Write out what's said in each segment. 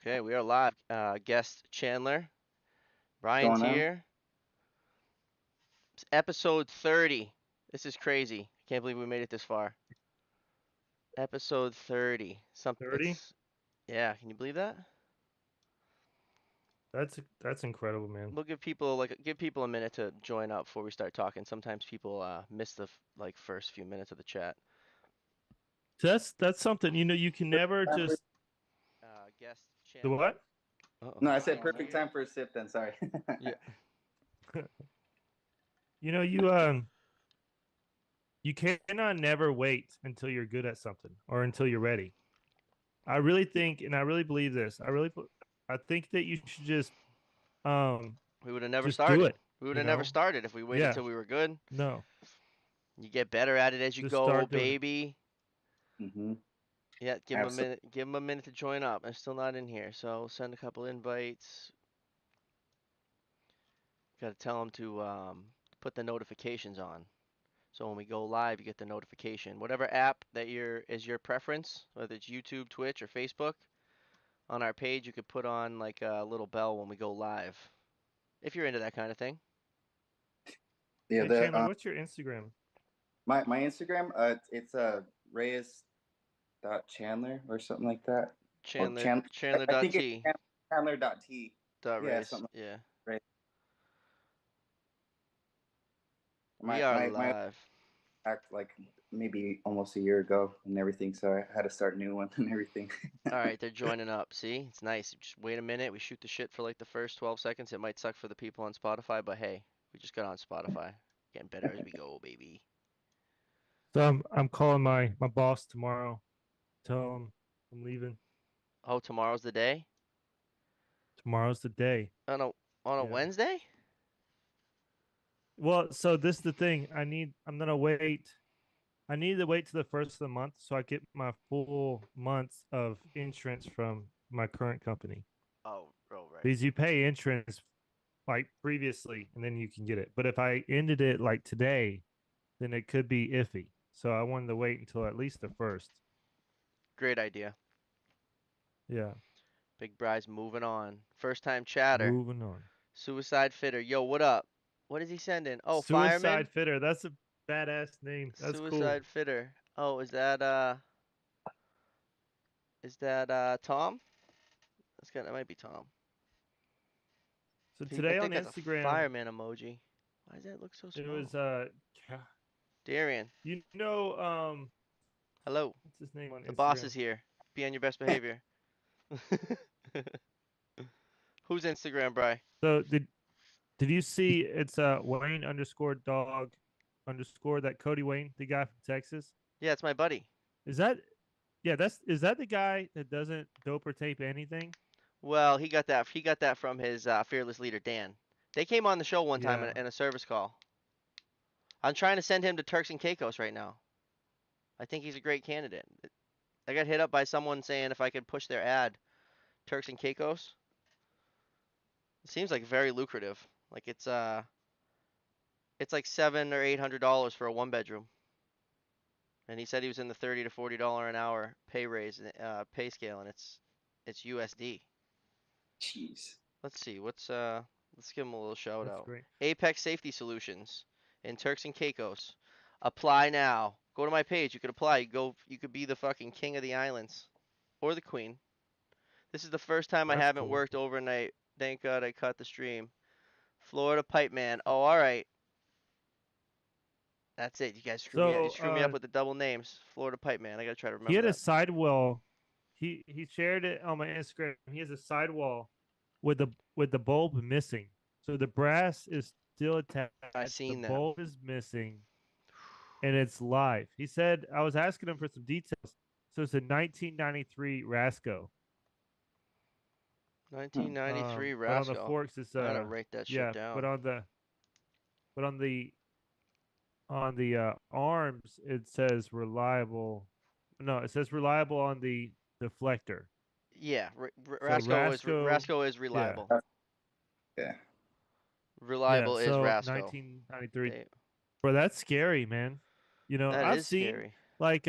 Okay, we are live. Guest Chandler, Brian's Going on? here. It's episode 30. This is crazy. I can't believe we made it this far. Episode 30. 30? It's yeah. Can you believe that? That's incredible, man. We'll give people a minute to join up before we start talking. Sometimes people miss the first few minutes of the chat. So that's something, you can never just Guest the Chandler. what? No, Uh-oh. I said Brian's perfect here. time for a sip then, sorry. Yeah. You cannot never wait until you're good at something or until you're ready. I really think and I really believe this. I think that you should um We would have never just do started. it, We would you have never know? started if we waited Yeah. till we were good. No. You get better at it as you Just go, start doing it. baby. hmm Yeah, give him a Absolutely. minute. Give him a minute to join up. I'm still not in here, so send a couple invites. Got to tell him to put the notifications on, so when we go live, you get the notification. Whatever app that is your preference, whether it's YouTube, Twitch, or Facebook, on our page, you could put on like a little bell when we go live, if you're into that kind of thing. Yeah, Hey the Chandler, what's your Instagram? my Instagram, it's Reyes dot Chandler or something like that. Or Chandler Chandler. I think it's Chandler.t Chandler dot T. dot Yeah, race. something Yeah, like we my are my my live. act like maybe almost a year ago and everything, so I had to start a new one and everything. All right, they're joining up. See, it's nice. You just wait a minute. We shoot the shit for like the first 12 seconds. It might suck for the people on Spotify, but hey, we just got on Spotify. Getting better as we go, baby. So I'm calling my boss tomorrow. Tell him I'm leaving. Oh, tomorrow's the day? Tomorrow's the day. On a Yeah. Wednesday? Well, so this is the thing. I'm gonna wait. I need to wait to the first of the month so I get my full months of insurance from my current company. Oh, right. Because you pay insurance like previously and then you can get it. But if I ended it like today, then it could be iffy. So I wanted to wait until at least the first. Great idea. Yeah. Big Bry's moving on. First time chatter. Moving on. Suicide Fitter. Yo, what up? What is he sending? Oh, Fireman? Suicide Fitter. That's a badass name. That's cool. Suicide Fitter. Oh, is that Tom? That might be Tom. So I today on think that's a Instagram, fireman emoji. Why does that look so it was small? Darian, you know hello. what's his name on The boss Instagram? is here. Be on your best behavior. Who's Instagram, Bry? So did you see it's Wayne underscore dog underscore that Cody Wayne, the guy from Texas? Yeah, it's my buddy. Is that yeah, that's is that the guy that doesn't dope or tape anything? Well, he got that from his fearless leader Dan. They came on the show one time Yeah. in a service call. I'm trying to send him to Turks and Caicos right now. I think he's a great candidate. I got hit up by someone saying if I could push their ad, Turks and Caicos. It seems like very lucrative. Like it's like $700 or $800 for a one bedroom. And he said he was in the $30 to $40 an hour pay scale, and it's USD. Jeez. Let's see. Let's give him a little shout That's out. great. Apex Safety Solutions in Turks and Caicos. Apply now. Go to my page. You could apply. You could be the fucking king of the islands or the queen. This is the first time I That's haven't cool. worked overnight. Thank God I cut the stream. Florida Pipe Man. Oh, all right. That's it. You guys screw me up. You So screw me up with the double names. Florida Pipe Man. I gotta try to he remember had a that. sidewall. He shared it on my Instagram. He has a sidewall with the bulb missing. So the brass is still I attached. The seen that. bulb is missing, and it's live. He said I was asking him for some details. So it's a 1993 Rasco. Hmm. 1993 But on the Rascal. forks it's I gotta write that shit yeah. But down. on the arms it says reliable. No, it says reliable on the deflector. Yeah, So Rasco, Rasco is yeah, reliable. Yeah. yeah. Reliable is So Rasco. 1993. They, Bro, that's scary, man. that I've is seen scary. like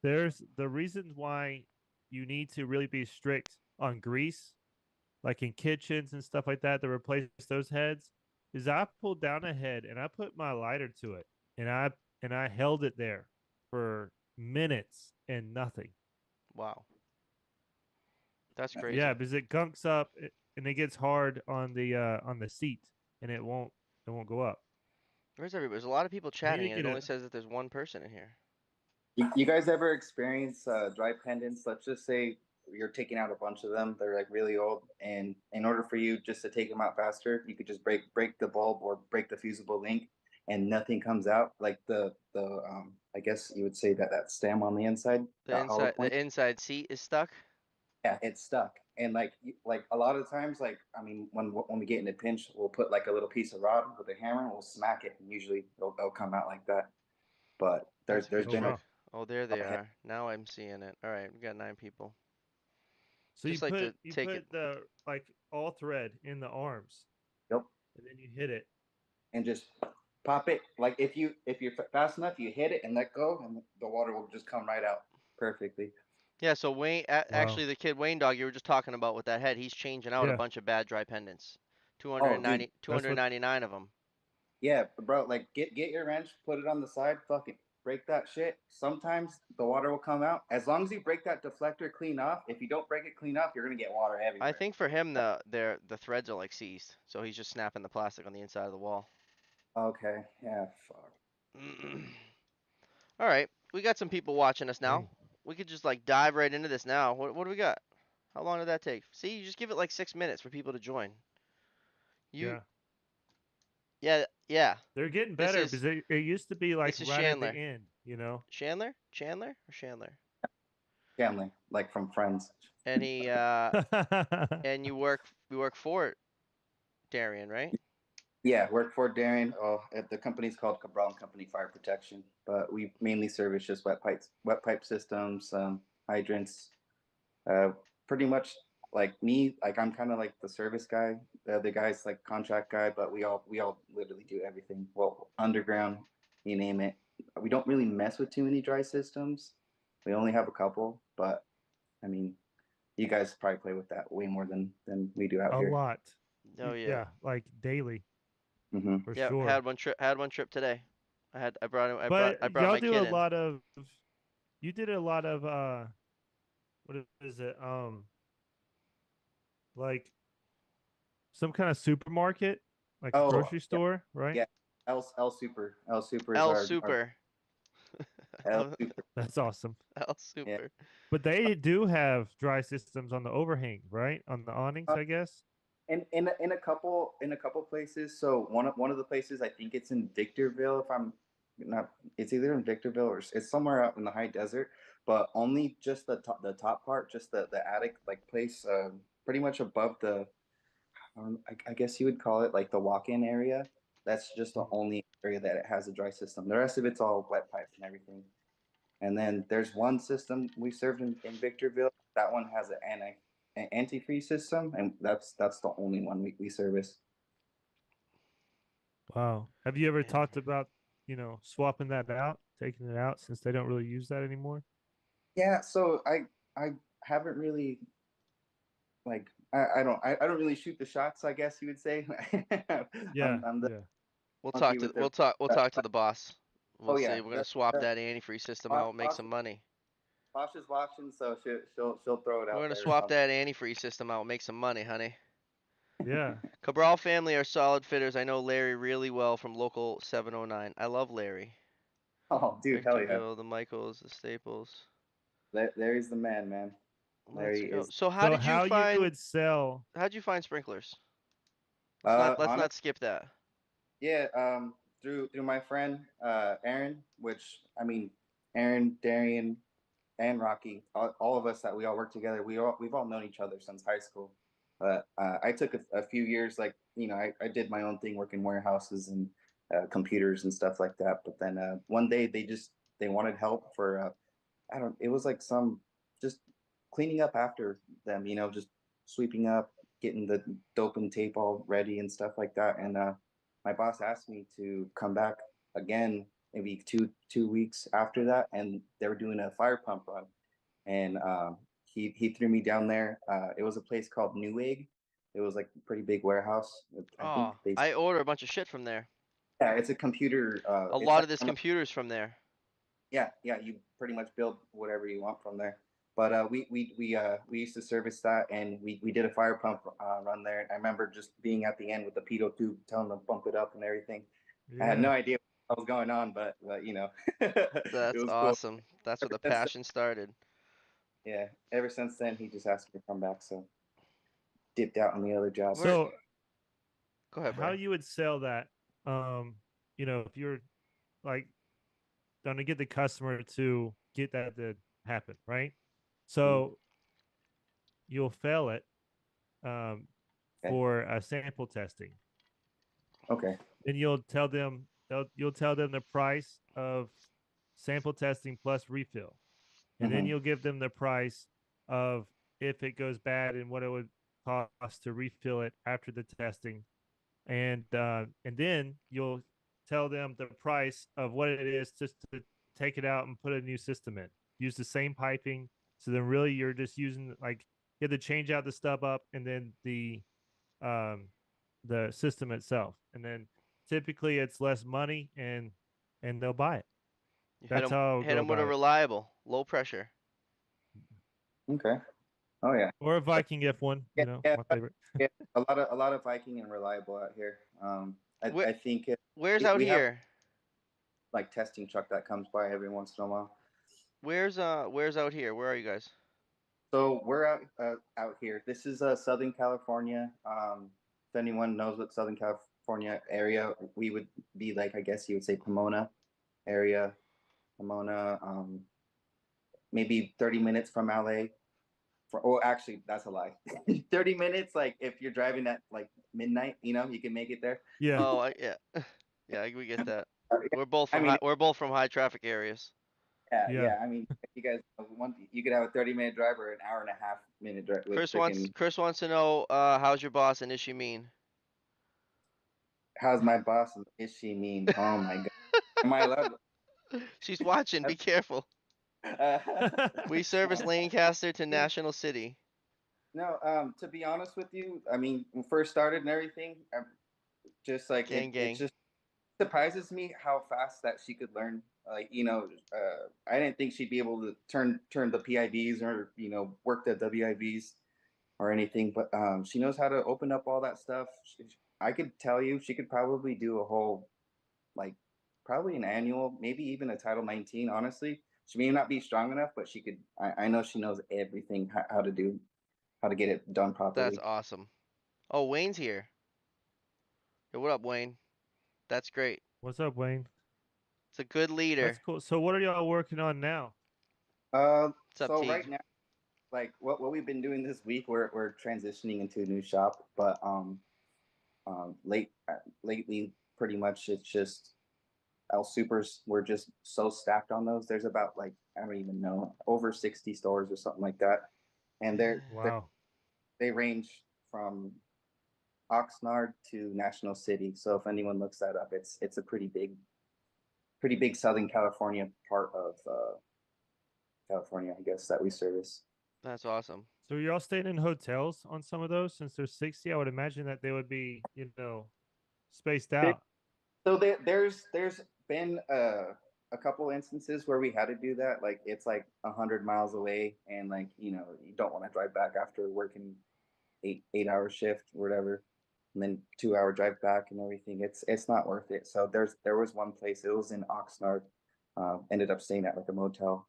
there's the reasons why you need to really be strict on grease, like in kitchens and stuff like that, to replace those heads, is I pulled down a head and I put my lighter to it, and I held it there for minutes and nothing. Wow, that's Yeah, crazy. because it gunks up and it gets hard on the seat, and it won't go up. Where's everybody? There's a lot of people I need to chatting, and get it only a says that there's one person in here. You guys ever experience dry pendants? Let's just say you're taking out a bunch of them. They're like really old, and in order for you just to take them out faster, you could just break the bulb or break the fusible link, and nothing comes out. Like the I guess you would say that that stem on the inside, that hollow The point. inside seat is stuck. Yeah, it's stuck. And like a lot of times, like I mean, when we get in a pinch, we'll put like a little piece of rod with a hammer and we'll smack it, and usually it'll come out like that. But That's a there's good oh been trick. wow. Oh, there they a are. Now I'm seeing it. All right, we got 9 people. So Just like to you take it. put the like all thread in the arms, yep, and then you hit it. and just pop it. Like if you're fast enough, you hit it and let go, and the water will just come right out perfectly. Yeah, so Wayne, Wow. actually, the kid Wayne Dog you were just talking about with that head, he's changing out a Yeah, bunch of bad dry pendants. Oh, dude, 290, that's what. 299 of them. yeah, bro. Like get your wrench, put it on the side, fucking break that shit. Sometimes the water will come out. As long as you break that deflector clean off. If you don't break it clean off, you're gonna get water I everywhere. think for him the threads are like seized, so he's just snapping the plastic on the inside of the wall. Okay, yeah, fuck. All right, we got some people watching us now. Dang. We could just like dive right into this now. What do we got? How long did that take? See, you just give it like 6 minutes for people to join. You, Yeah, yeah, yeah. they're getting This better is because it used to be like this is right at the Chandler. end, you know. Chandler or Chandler? Family, like from Friends. And he and you work for Darian, right? Yeah, work for Darren. Oh, the company's called Cabral and Company Fire Protection, but we mainly service just wet pipe systems, hydrants. Uh, Pretty much like me, like I'm kind of like the service guy. The guy's like contract guy, but we all literally do everything. Well, underground, you name it. We don't really mess with too many dry systems. We only have a couple, but I mean, you guys probably play with that way more than we do out A here. lot. Oh yeah. Yeah, like daily Hmm. for Yeah, sure. had one trip today. But I brought y'all my do a kid in. lot of. You did a lot of what is it? Like some kind of supermarket, like a Oh, grocery yeah, store, right? yeah. L Super is L our Super. L Super. That's awesome. L Yeah. Super. But they do have dry systems on the overhang, right? On the awnings, I guess. In a couple places. So one of the places, I think it's in Victorville. If I'm not, it's either in Victorville or it's somewhere out in the high desert. But only just the top part, just the attic like place, pretty much above the I guess you would call it like the walk-in area. That's just the only area that it has a dry system. The rest of it's all wet pipes and everything. And then there's one system we served in Victorville. That one has an antifreeze system, and that's the only one we service. Wow. Have you ever Yeah. talked about, swapping that out, taking it out since they don't really use that anymore? Yeah, so I haven't really like I don't really shoot the shots. I guess you would say. Yeah, I'm the yeah. monkey with the We'll uh, talk to the boss. We'll oh yeah, see. We're gonna swap that antifreeze system out, make boss some money. boss is watching, so she'll throw it We're out gonna there or swap something. that antifreeze system out, make some money, honey. Yeah. Cabral family are solid fitters. I know Larry really well from local 709. I love Larry. Oh, dude, hell yeah. Victorville, the Michaels, the Staples. Larry's the man, man. Let's Larry go. is. So So how you would sell how'd you find sprinklers? Let's Honest, not skip that. yeah. Through my friend Aaron, which I mean, Aaron, Darian, and Rocky, all of us that we all work together. We've all known each other since high school. But I took a few years, like I did my own thing, working warehouses and computers and stuff like that. But then one day they wanted help for I don't. It was like some just cleaning up after them. Just sweeping up, getting the dope and tape all ready and stuff like that. And my boss asked me to come back again, maybe two weeks after that, and they were doing a fire pump run, and he threw me down there. It was a place called Newegg. It was like a pretty big warehouse. I think Oh, they I order a bunch of shit from there. yeah, it's a computer. A It's lot like of this one of computers from there. yeah. You pretty much build whatever you want from there. But we used to service that, and we did a fire pump run there. And I remember just being at the end with the pitot tube, telling them to bump it up and everything. I had no Yeah. idea what was going on, but it That's was cool. awesome. That's where Ever the since then, passion started. yeah, ever since then, he just asked me to come back. So dipped out on the other jobs. Where? So Go ahead, how Bray. you would sell that? If you're like going to get the customer to get that to happen, right? Mhm. So you'll fail it um, Okay. for a sample testing. Okay. Then you'll tell them the price of sample testing plus refill, and then Hmm. you'll give them the price of if it goes bad and what it would cost to refill it after the testing, and then you'll tell them the price of what it is just to take it out and put a new system in. Use the same piping, so then really you're just using like you have to change out the stub up and then um the system itself, and then typically it's less money and they'll buy it. You That's how I would hit go him with a about it. reliable, low pressure. Okay. Oh yeah. Or if I can get one, Yeah. Yeah. my favorite. Yeah. A lot of Viking and reliable out here. Where? I think Where's out we have here? like testing truck that comes by every once in a while. Where's out here? Where are you guys? So we're out here. This is Southern California. If anyone knows what Southern California area, we would be like, I guess you would say Pomona area. Pomona, maybe 30 minutes from LA. Oh, actually, that's a lie. 30 minutes, like if you're driving at like midnight, you can make it there. Yeah. Oh, yeah, yeah, we get that. Yeah, I mean, We're both from high traffic areas. yeah, Yeah. yeah. I mean, if you guys want, you could have a 30-minute drive or an hour and a half minute drive with freaking. Chris wants to know, how's your boss and is she mean? How's my boss? Is she mean? Oh my God. Am I allowed? She's watching. Be careful. We service Lancaster to National City. No, to be honest with you, I mean, when first started and everything, just like Gang, it gang. just surprises me how fast that she could learn. Like, I didn't think she'd be able to turn the PIVs or work the WIVs or anything, but she knows how to open up all that stuff. I could tell you she could probably do a whole like probably an annual, maybe even a Title 19. Honestly, she may not be strong enough, but she could. I know she knows everything how to get it done That's properly. awesome. Oh, Wayne's here. Hey, what up, Wayne? That's great. What's up, Wayne? It's a good That's leader. cool. So what are y'all working on now? What's up, So Teague? right now, like what we've been doing this week, we're transitioning into a new shop, but lately, pretty much it's just L Supers. We're just so stacked on those. There's about like I don't even know over 60 stores or something like that, and Wow. they range from Oxnard to National City. So if anyone looks that up, it's a pretty big Southern California part of California, I guess, that we service. That's awesome. So y'all staying in hotels on some of those since there's 60? I would imagine that they would be, spaced out. So there's been a couple instances where we had to do that. Like it's like 100 miles away, and like you don't want to drive back after working 8 hour shift or whatever, and then 2 hour drive back and everything. It's not worth it. So there was one place. It was in Oxnard. Ended up staying at like a motel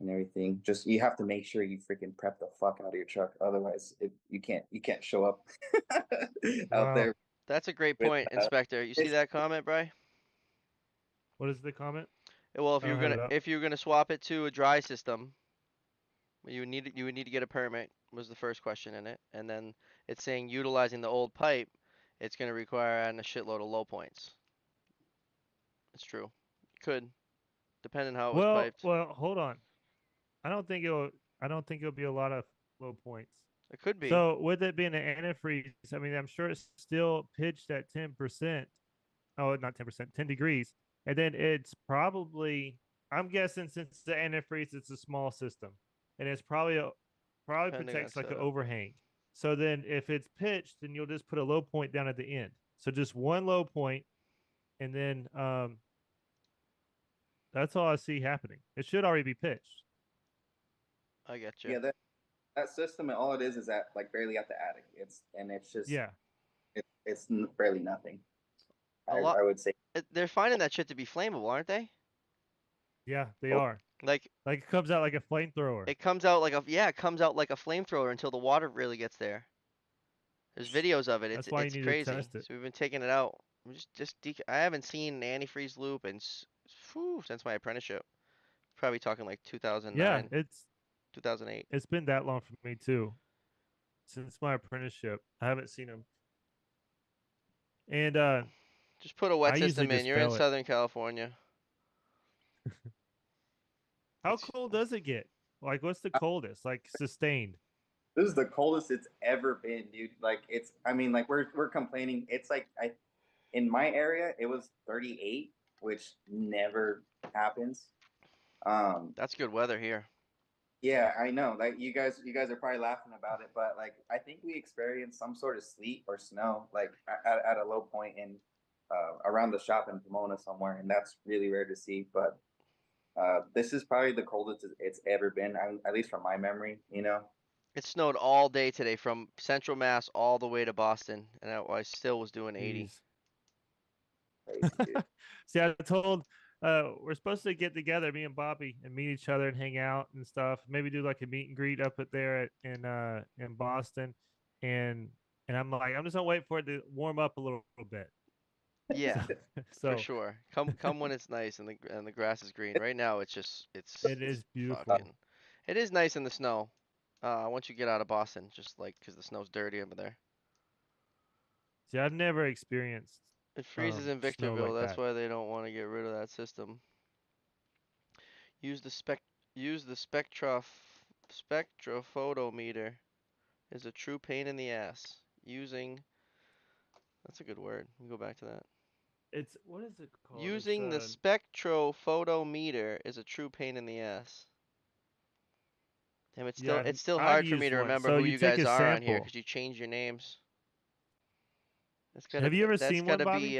and everything. Just you have to make sure you freaking prep the fuck out of your truck. Otherwise, you can't show up out Wow. there That's a great with point, Inspector. You see it's that comment, Bry? What is the comment? Well, I don't have it up. if you're gonna swap it to a dry system, you would need to get a permit. Was the first question in it, and then it's saying utilizing the old pipe, it's gonna require adding a shitload of low points. It's true. You could, depending how it was piped. Well, hold on. I don't think it'll I don't think it'll be a lot of low points. It could be. So with it being an antifreeze, I mean, I'm sure it's still pitched at 10%. Oh, not 10%, 10 degrees. And then it's probably, I'm guessing since the antifreeze, it's a small system. And it's probably probably Depending on protects like an setup. overhang. So then if it's pitched, then you'll just put a low point down at the end. So just one low point, and then that's all I see happening. It should already be pitched. I get you. Yeah, that system and all it is that like barely at the attic. It's just Yeah. it's barely nothing. A lot. I would say. They're finding that shit to be flammable, aren't they? Yeah, they Oh, are. Like Like it comes out like a flamethrower. it comes out like a yeah, it comes out like a flamethrower until the water really gets there. There's videos of it. It's That's why you it's need to crazy. test it. So we've been taking it out. I haven't seen an antifreeze loop since my apprenticeship. Probably talking like Yeah, 2009, 2008. it's been that long for me too. Since my apprenticeship, I haven't seen them. And Just put a wet I usually system in. just You're in fail it. Southern California. How It's cold does it get? Like, what's the coldest? Like sustained. this is the coldest it's ever been, dude. Like it's. I mean, like we're complaining. It's like in my area it was 38, which never happens. Um, that's good weather here. yeah, I know. Like you guys are probably laughing about it, but like I think we experienced some sort of sleet or snow, like at a low point in around the shop in Pomona somewhere, and that's really rare to see. But this is probably the coldest it's ever been, at least from my memory. You know, It snowed all day today from Central Mass all the way to Boston, and I still was doing 80. Jeez. crazy dude. See, I told we're supposed to get together, me and Bobby, and meet each other and hang out and stuff. Maybe do like a meet and greet up at there in Boston, and I'm like, I'm just gonna wait for it to warm up a little bit. So Yeah, for so sure. Come when it's nice and the grass is green. Right now it's it is beautiful. fucking. It is nice in the snow. Once you get out of Boston, just like 'cause the snow's dirty over there. See, I've never experienced It freezes in snow Victorville. like That's that. why they don't want to get rid of that system. Use the spec. Use the spectrophotometer. Is a true pain in the ass. Using. That's a good word. Let me go back to that. It's what is it called? It's Using the spectrophotometer is a true pain in the ass. Damn, yeah, it's still I've hard for me used to one. remember So who you you take guys a are on here sample. 'cause you changed your names. Have you ever That's seen one, gotta Bobby? be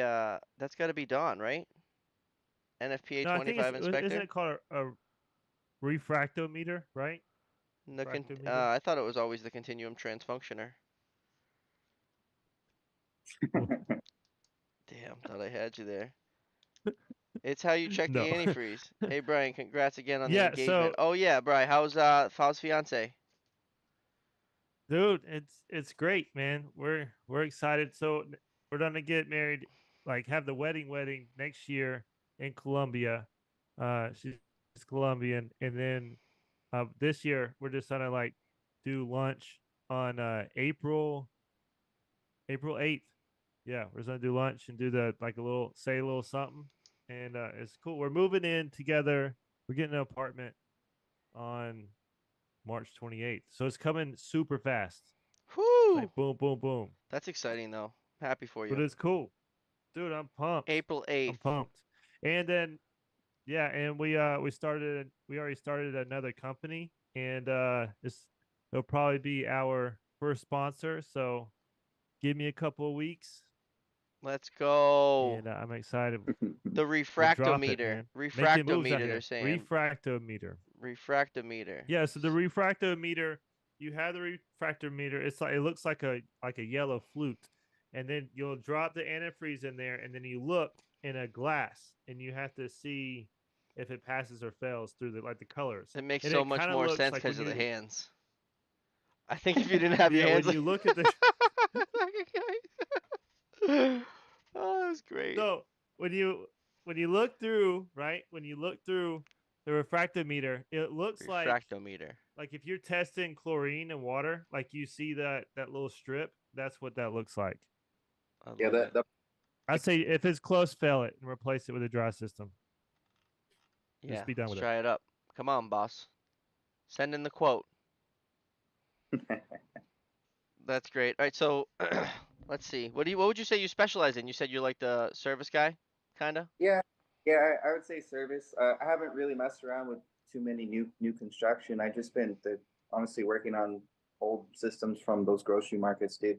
that's gotta be Dawn, right? NFPA No, I think 25 isn't inspector. it called a refractometer, right? Refractometer. I thought it was always the continuum transfunctioner. Damn, thought I had you there. It's how you check the No. antifreeze. Hey Brian, congrats again on the Yeah, engagement. so Oh yeah, Brian, how's fiance? dude, it's great, man. We're excited. So we're gonna get married, like have the wedding next year in Colombia. She's Colombian, and then this year we're just gonna like do lunch on April 8th. Yeah, we're just gonna do lunch and do the like a little say a little something, and it's cool. We're moving in together. We're getting an apartment on March 28th, so it's coming super fast. It's Whoo! like boom, boom, boom. That's exciting though. Happy for But you. it's cool, dude. I'm pumped. April I'm 8th. pumped. And then yeah, and we already started another company, and this it'll probably be our first sponsor. So give me a couple of weeks, Let's go. and I'm excited. The We'll drop it, refractometer. man. Making moves out Refractometer, they're here. saying. Refractometer. Refractometer. Yeah, so the refractometer, you have the refractometer. It's like it looks like a yellow flute, and then you'll drop the antifreeze in there, and then you look in a glass, and you have to see if it passes or fails through the like the colors, It makes and so it much kind of more looks sense like when because of the you hands. I think if you didn't have your yeah when hands you like look at the Oh, that's great. so when you look through right when you look through the refractometer, it looks Refractometer. like if you're testing chlorine and water, like you see that little strip, that's what that looks like. I Yeah, love it. I'd say if it's close, fail it and replace it with a dry system. Yeah, Just be done let's with it. try it up. Come on, boss. Send in the quote. That's great. All right, so let's see. What would you say you specialize in? You said you're like the service guy, kinda? yeah, yeah. I would say service. I haven't really messed around with too many new construction. I just been honestly working on old systems from those grocery markets, dude.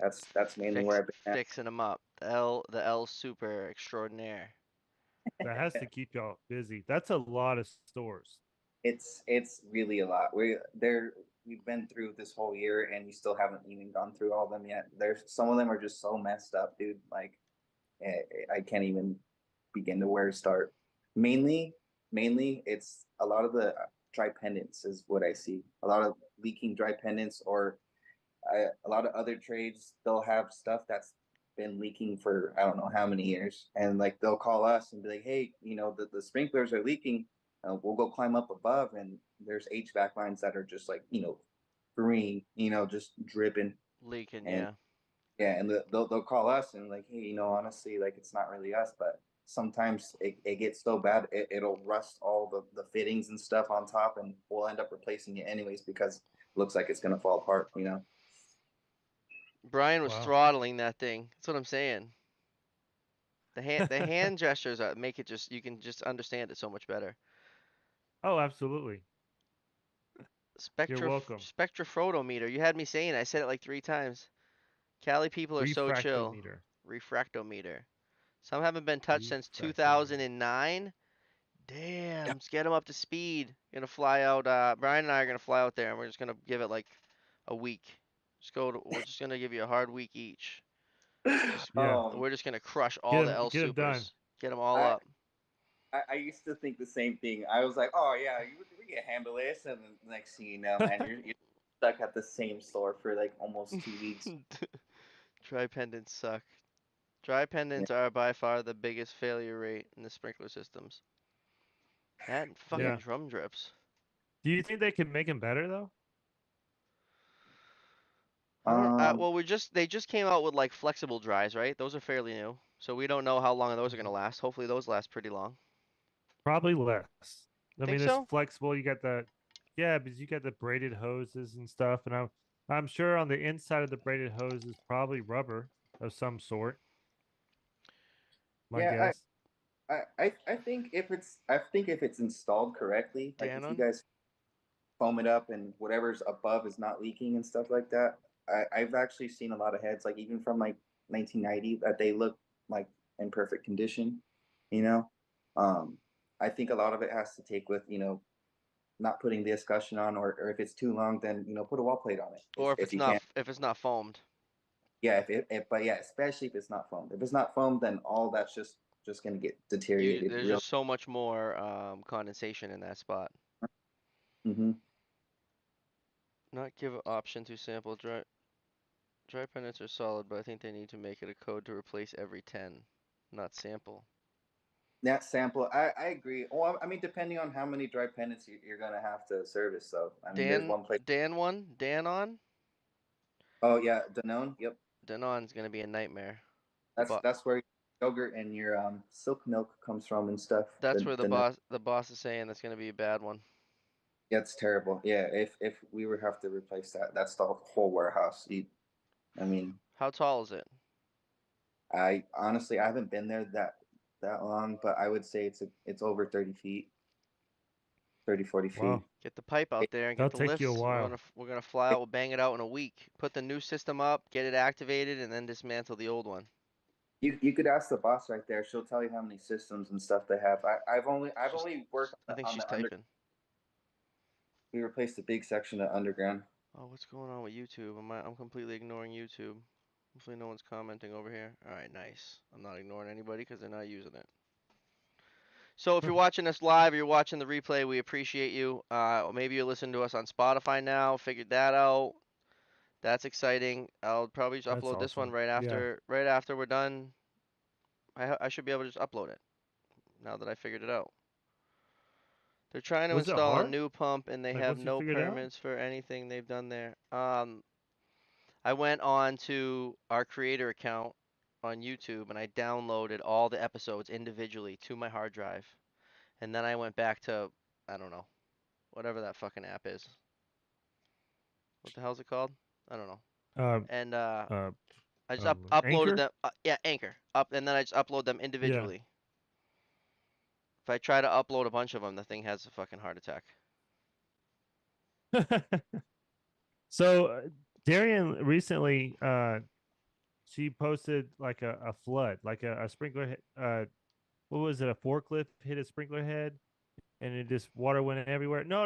That's mainly where I've been at. Fixing them up. The L Super Extraordinaire. That has to keep y'all busy. That's a lot of stores. It's really a lot. We've been through this whole year and we still haven't even gone through all of them yet. There's some of them are just so messed up, dude. Like I can't even begin to where to start. Mainly, mainly it's a lot of the dry pendants is what I see. A lot of leaking dry pendants or a lot of other trades, they'll have stuff that's been leaking for I don't know how many years, and like they'll call us and be like, "Hey, the sprinklers are leaking. We'll go climb up above, and there's HVAC lines that are just like green, just dripping." Leaking, And yeah. yeah, and they'll call us and like, "Hey, honestly, like it's not really us, but." Sometimes it gets so bad it'll rust all the fittings and stuff on top, and we'll end up replacing it anyways because it looks like it's gonna fall apart. Brian was Wow. throttling that thing. That's what I'm saying. The hand gestures make it just you can just understand it so much better. Oh, absolutely. You're Spectra welcome. spectrophotometer. You had me saying it. I said it like 3 times. Cali people are so chill. Refractometer. Refractometer. Some haven't been touched since Refractometer. 2009. Damn, Yeah. let's get them up to speed. Gonna fly out. Brian and I are gonna fly out there, and we're just gonna give it like a week. We're just gonna give you a hard week each. Just Yeah. we're just gonna crush all Get the him. L Get him done. supers. Get them all I, up. I used to think the same thing. I was like, oh yeah, we can handle this, and then next thing you know, man, you're stuck at the same store for like almost 2 weeks. Dry pendants suck. Dry Yeah, pendants are by far the biggest failure rate in the sprinkler systems. That and yeah. fucking Yeah. drum drips. Do you think they can make him better though? I don't. Um, Well, they just came out with like flexible dries, right? Those are fairly new, so we don't know how long those are gonna Mhm. last. Hopefully, those last pretty long. Probably less. I Think mean, it's so? flexible. You got the, yeah, because you got the braided hoses and stuff, and I'm sure on the inside of the braided hose is probably rubber of some sort. My yeah, guess. I think if it's installed correctly, like if you Danon? guys foam it up and whatever's above is not leaking and stuff like that. I've actually seen a lot of heads, like even from like 1990, that they look like in perfect condition. You know, um, I think a lot of it has to take with not putting the escutcheon on, or if it's too long, then put a wall plate on it Or if you can. if it's not foamed. Yeah, but yeah, especially if it's not foamed. If it's not foamed, then all that's just gonna get deteriorated There's real. just so much more condensation in that spot. Mm-hmm. Not give option to sample dry pendants are solid, but I think they need to make it a code to replace every 10, not sample. That sample, I agree. Well, I mean, depending on how many dry pendants you're gonna have to service. So, I mean, there's one place. Danon? Oh yeah, Danone. Yep, Danon's gonna be a nightmare. The that's bo that's where yogurt and your silk milk comes from and stuff. That's where Danone. the boss is saying that's gonna be a bad one. Yeah, it's terrible. Yeah, if we would have to replace that, that's the whole warehouse. I mean, How tall is it? I honestly I haven't been there that long, but I would say it's over 30 feet, 30 40 Wow. feet. Get the pipe out there and get That'll the take you a lifts. while. We're gonna fly out. We'll bang it out in a week. Put the new system up, get it activated, and then dismantle the old one. You could ask the boss right there. She'll tell you how many systems and stuff they have. I've She's, only worked I think on she's the under. typing. We replaced a big section of underground. Oh, what's going on with YouTube? I'm completely ignoring YouTube. Hopefully no one's commenting over here. All right, nice. I'm not ignoring anybody because they're not using it. So if you're watching us live or you're watching the replay, we appreciate you. Or maybe you're listening to us on Spotify now. Figured that out. That's exciting. I'll probably just That's upload this one awesome. Yeah. right after we're done. I should be able to just upload it now that I figured it out. They're trying to Was it install a hard? new pump and they Like have once you no figured it out? permits for anything they've done there. I went on to our creator account on YouTube and I downloaded all the episodes individually to my hard drive. And then I went back to, I don't know, whatever that fucking app is. What the hell's it called? I don't know. Uh, And uh, I just uploaded Anchor? them. Yeah, Anchor. And then I just upload them Yeah. individually. If I try to upload a bunch of them, the thing has a fucking heart attack. So Darian recently she posted like a flood, like a sprinkler what was it, a forklift hit a sprinkler head and it just water went everywhere. No.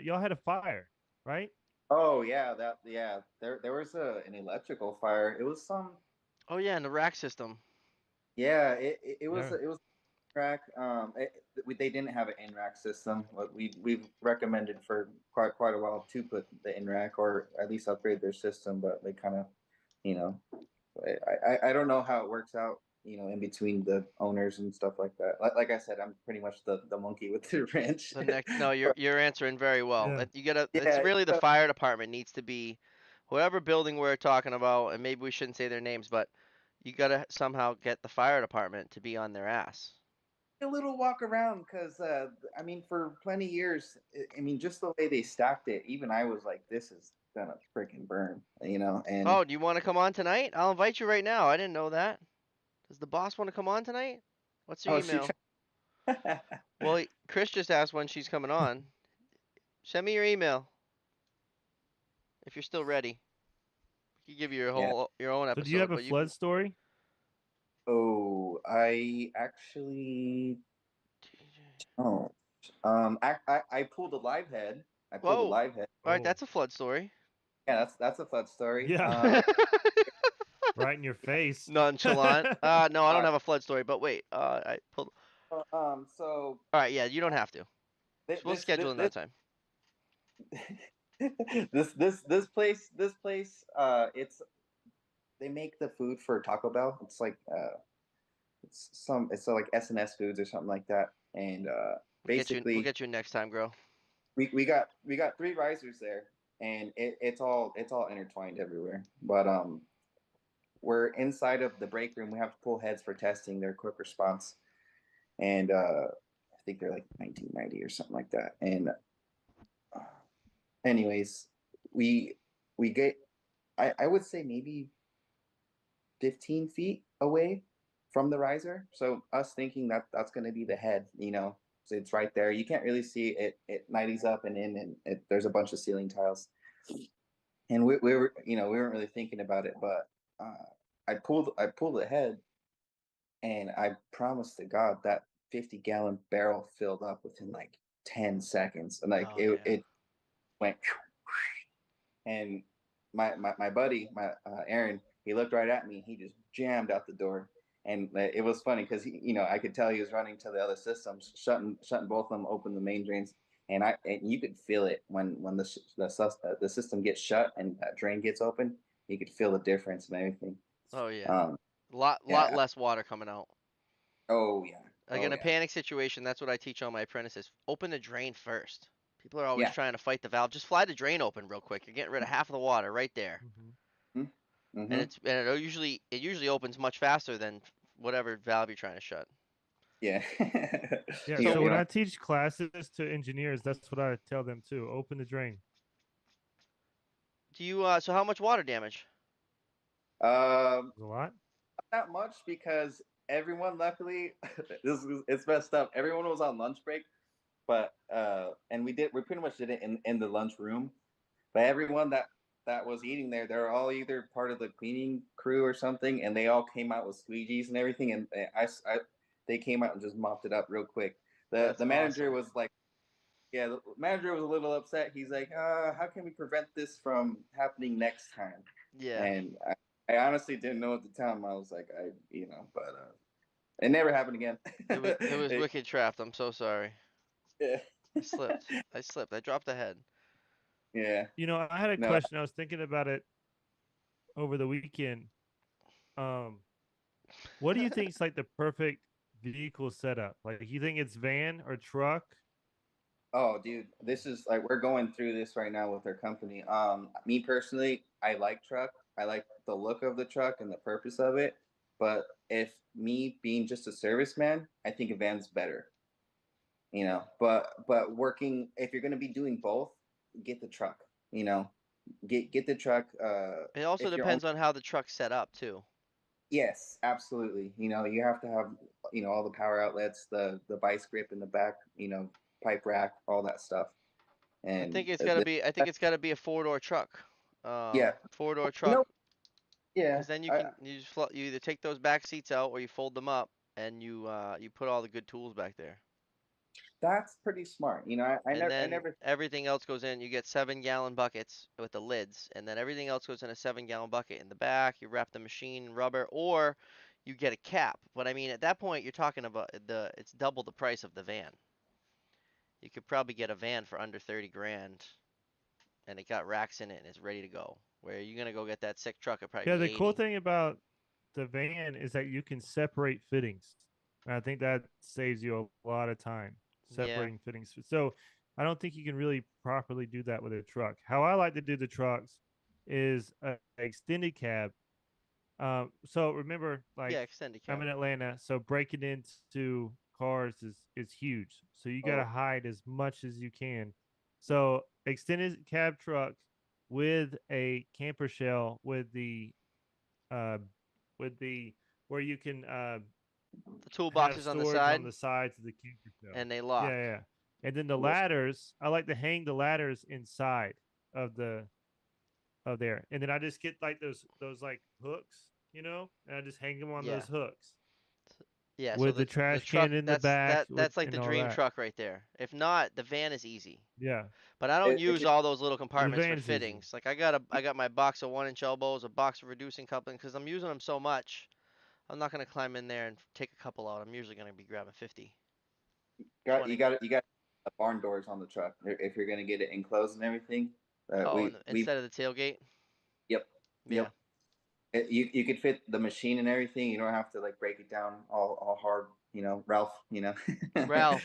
Y'all had a fire, right? Oh yeah, there was an electrical fire. It was some Oh yeah, and the rack system. yeah, Yeah. it was rack. They didn't have an in rack system. But we've recommended for quite a while to put the in rack or at least upgrade their system, but they kind of, you know, I don't know how it works out, in between the owners and stuff like that. Like I said, I'm pretty much the monkey with the wrench. The next, no, But you're answering very well. Yeah. You gotta. It's yeah, really the fire department needs to be, whatever building we're talking about, and maybe we shouldn't say their names, but you gotta somehow get the fire department to be on their ass. a little walk around because I mean, for plenty of years, I mean, just the way they stacked it, even I was like, this is gonna freaking burn, and Oh, do you want to come on tonight? I'll invite you right now. I didn't know that. Does the boss want to come on tonight? What's your oh shoot. email? Well, Chris just asked when she's coming on. Send me your email if you're still ready. You can give you Yeah. your own So do you have episode, a but you flood can. story? Oh, I actually don't. I pulled a live head. I pulled a Whoa. live head. All right, Oh, that's a flood story. Yeah, that's a flood story. yeah. Right in your face. Nonchalant. No, I don't Uh, have a flood story, but wait. I pulled. so All right, yeah, you don't have to. thi- We'll this schedule another time. this place, it's they make the food for Taco Bell. It's like it's like S&S Foods or something like that. And We'll get you. We'll basically get you next time, girl. we got three risers there, and it's all intertwined everywhere. But we're inside of the break room. We have to pull heads for testing their quick response, and I think they're like 1990 or something like that. And anyways, we we get I would say maybe 15 feet away from the riser. So us thinking that that's going to be the head, so it's right there. You can't really see it. It 90s up and in, and there's a bunch of ceiling tiles. And we were, we weren't really thinking about it, but I pulled ahead, and I promised to God that 50-gallon barrel filled up within like 10 seconds, and like Oh it yeah. it went, and my buddy, my Aaron, he looked right at me. He just jammed out the door, and it was funny because I could tell he was running to the other systems, shutting both of them, open the main drains, and you could feel it when the system gets shut and that drain gets open. You could feel the difference and everything. Oh yeah. Um, Lot yeah. less water coming out. Oh yeah. Like Oh in a yeah. panic situation, that's what I teach all my apprentices. Open the drain first. People are always Yeah. trying to fight the valve. Just fly the drain open real quick. You're getting rid of half of the water right there. Mhm. And Mm-hmm. it usually opens much faster than whatever valve you're trying to shut. Yeah. Yeah. you, So So you when know. I teach classes to engineers, that's what I tell them too. Open the drain. so how much water damage? Um, There's a lot. Not much because everyone, luckily, it's messed up. Everyone was on lunch break, but and we pretty much did it in the lunch room. But everyone that was eating there, they're all either part of the cleaning crew or something, and they all came out with squeegees and everything, and they came out and just mopped it up real quick. The That's the manager awesome. was like, yeah, the manager was a little upset. He's like, how can we prevent this from happening next time? Yeah. And I honestly didn't know at the time. I was like, but it never happened again. It was It- wicked trapped. I'm so sorry. yeah. I slipped. I slipped. I dropped the head. Yeah. I had a No. question. I was thinking about it over the weekend. Um, what do you think is like the perfect vehicle setup? Like, you think it's van or truck? Oh, dude, this is like we're going through this right now with our company. Me personally, I like truck. I like the look of the truck and the purpose of it. But if me being just a serviceman, I think a van's better. But working, if you're going to be doing both, get the truck. You know, get the truck. It also If you're only depends on how the truck's set up too. Yes, absolutely. You have to have all the power outlets, the vice grip in the back, pipe rack, all that stuff. And I think it's gotta be a 4-door truck. yeah, 4-door you truck, know, yeah, because then you either take those back seats out or you fold them up and you put all the good tools back there. that's pretty smart. And I then never everything else goes in. You get 7-gallon buckets with the lids, and then everything else goes in a 7-gallon bucket in the back. You wrap the machine in rubber, or you get a cap. But I mean, at that point, you're talking about it's double the price of the van. You could probably get a van for under 30 grand, and it got racks in it and it's ready to go. Where you're gonna go get that sick truck, it'd probably Yeah, be the cool 80. thing about the van is that you can separate fittings. And I think that saves you a lot of time Yeah, separating fittings. So I don't think you can really properly do that with a truck. How I like to do the trucks is a extended cab. So remember, like yeah, extended I'm cab. in Atlanta, so breaking into cars is huge. So you got to oh hide as much as you can. So extended cab truck with a camper shell uh with the where you can The have toolboxes on the storage on side, the sides of the camper shell. and they Yeah, lock. yeah. And then the well, ladders, I like to hang the ladders inside of the of there. And then I just get like those like hooks, and I just hang them on Yeah. those hooks Yeah, so with the the trash truck can in the back with that's like and the all dream that. truck right there. If not, the van is easy. Yeah. But I don't if use you're all those little The compartments for van's easy. fittings. Like I got my box of 1-inch elbows, a box of reducing coupling, because I'm using them so much. I'm not gonna climb in there and take a couple out. I'm usually gonna be grabbing 50, got 20. you got barn doors on the truck if you're gonna get it enclosed and everything. Oh, We instead of the tailgate. Yep, Yeah, yep. You could fit the machine and everything. You don't have to like break it down all hard. Ralph. Ralph.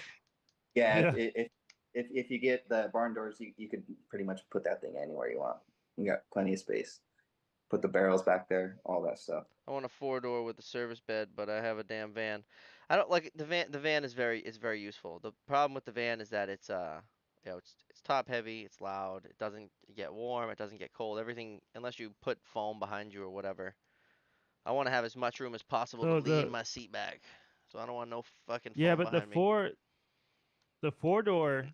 Yeah, Yeah. if you get the barn doors, you could pretty much put that thing anywhere you want. You got plenty of space. Put the barrels back there, all that stuff. I want a 4-door with a service bed, but I have a damn van. I don't like the van. The van is very useful. The problem with the van is that it's top heavy, it's loud, it doesn't get warm, it doesn't get cold. Everything unless you put foam behind you or whatever. I want to have as much room as possible to So lean the my seat back. So I don't want no fucking yeah, foam but behind me. the four door,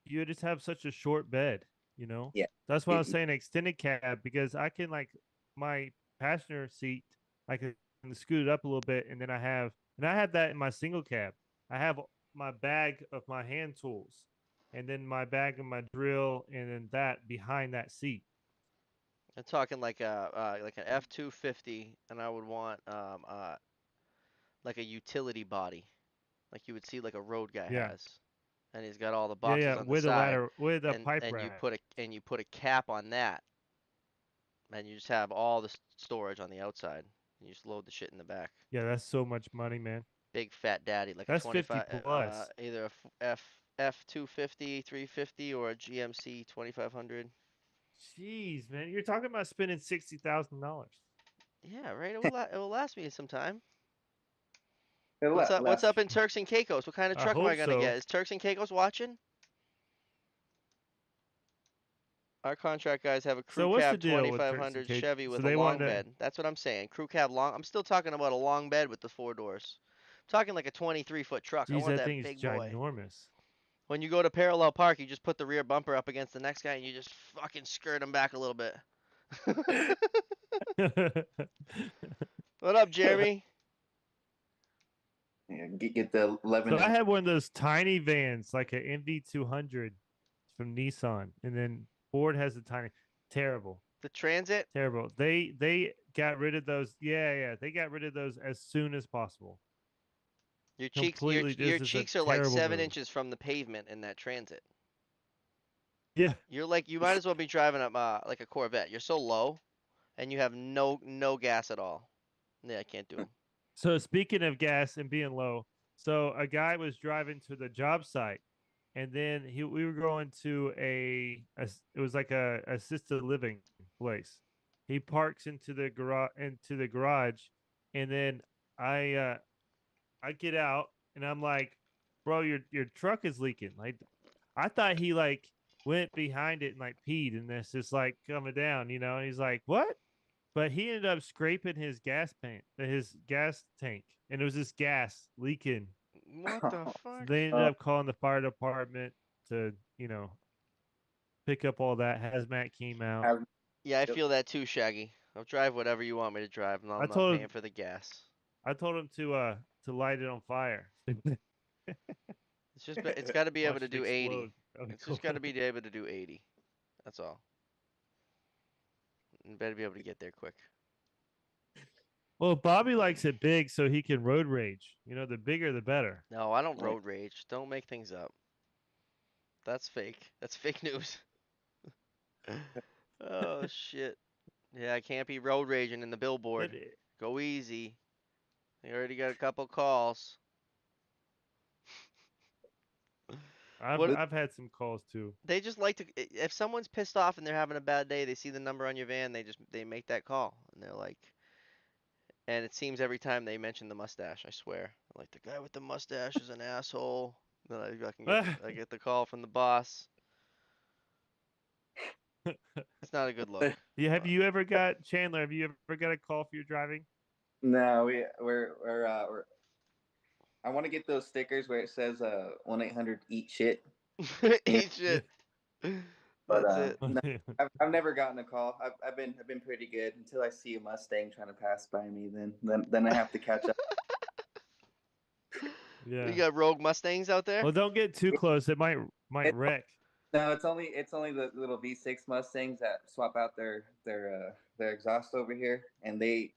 you just have such a short bed. Yeah, That's why I was it, saying extended cab because I can like my passenger seat, I can scoot it up a little bit, and then I have that in my single cab. I have my bag of my hand tools, and then my bag of my drill, and then that behind that seat. I'm talking like an F250, and I would want like a utility body, like you would see like a road guy Yeah, has, and he's got all the yeah, boxes yeah. on the With a side, ladder, with a and pipe rack. you put a cap on that, and you just have all the storage on the outside. And you just load the shit in the back. Yeah, that's so much money, man. Big fat daddy, like a That's 50 25, plus. either a F250, 350, or a GMC 2500. Jeez, man, you're talking about spending $60,000. Yeah, right. It will last me some time. it'll What's last. up in Turks and Caicos? What kind of I truck am I hope gonna get? so. Is Turks and Caicos watching? Our contract guys have a crew So what's the cab deal with Turks and 2500 Caicos? Chevy So with a they long wanted to. bed. That's what I'm saying. Crew cab long. I'm still talking about a long bed with the 4 doors. I'm talking like a 23-foot truck. I Geez, want that that thing is big boy. ginormous. When you go to parallel park, you just put the rear bumper up against the next guy and you just fucking skirt him back a little bit. What up, Jeremy? Yeah, get the 11 So I inch. had one of those tiny vans, like an MV200 from Nissan, and then Ford has a tiny, terrible, The Transit? terrible. They got rid of those. Yeah, yeah, they got rid of those as soon as possible. Completely, Your this is a cheeks are like terrible seven move. inches from the pavement in that Transit. Yeah. You might as well be driving like a Corvette. You're so low, and you have no gas at all. Yeah, I can't do them. So speaking of gas and being low, so a guy was driving to the job site, and then we were going to it was like a assisted living place. He parks into the garage, and then I uh I get out and I'm like, bro, your truck is leaking. Like I thought he like went behind it and like peed and this is like coming down. And he's like, what? But he ended up scraping his gas tank, and it was this gas leaking. What the So fuck? they ended Uh, up calling the fire department to. pick up all that. Hazmat came out. Have- Yeah, I feel that too, Shaggy. I'll drive whatever you want me to drive, and I I'm not told paying him for the gas. I told him to light it on fire. It's got to be able Watch to it do explode. 80. That'd be It's just got to cool. be able to do 80. That's all. You better be able to get there quick. Well, Bobby likes it big so he can road rage. The bigger the better. No, I don't Yeah. road rage. Don't make things up. That's fake. That's fake news. Oh shit. Yeah, I can't be road raging in the billboard. It, Go easy. I already got a couple calls. I've What I've had some calls too. they just like to if someone's pissed off and they're having a bad day, they see the number on your van, they make that call and they're like and it seems every time they mention the mustache, I swear. Like the guy with the mustache is an asshole. Then I get the call from the boss. It's not a good look. Yeah, have Uh, you ever got Chandler? Have you ever got a call for your driving? No, we're I want to get those stickers where it says 1-800 eat shit. You know, eat shit. but That's it. no, I've never gotten a call. I've been pretty good until I see a Mustang trying to pass by me. Then I have to catch up. You Yeah. got rogue Mustangs out there? Well, don't get too close. It might It, wreck. no, it's only the little V6 Mustangs that swap out their exhaust over here, and they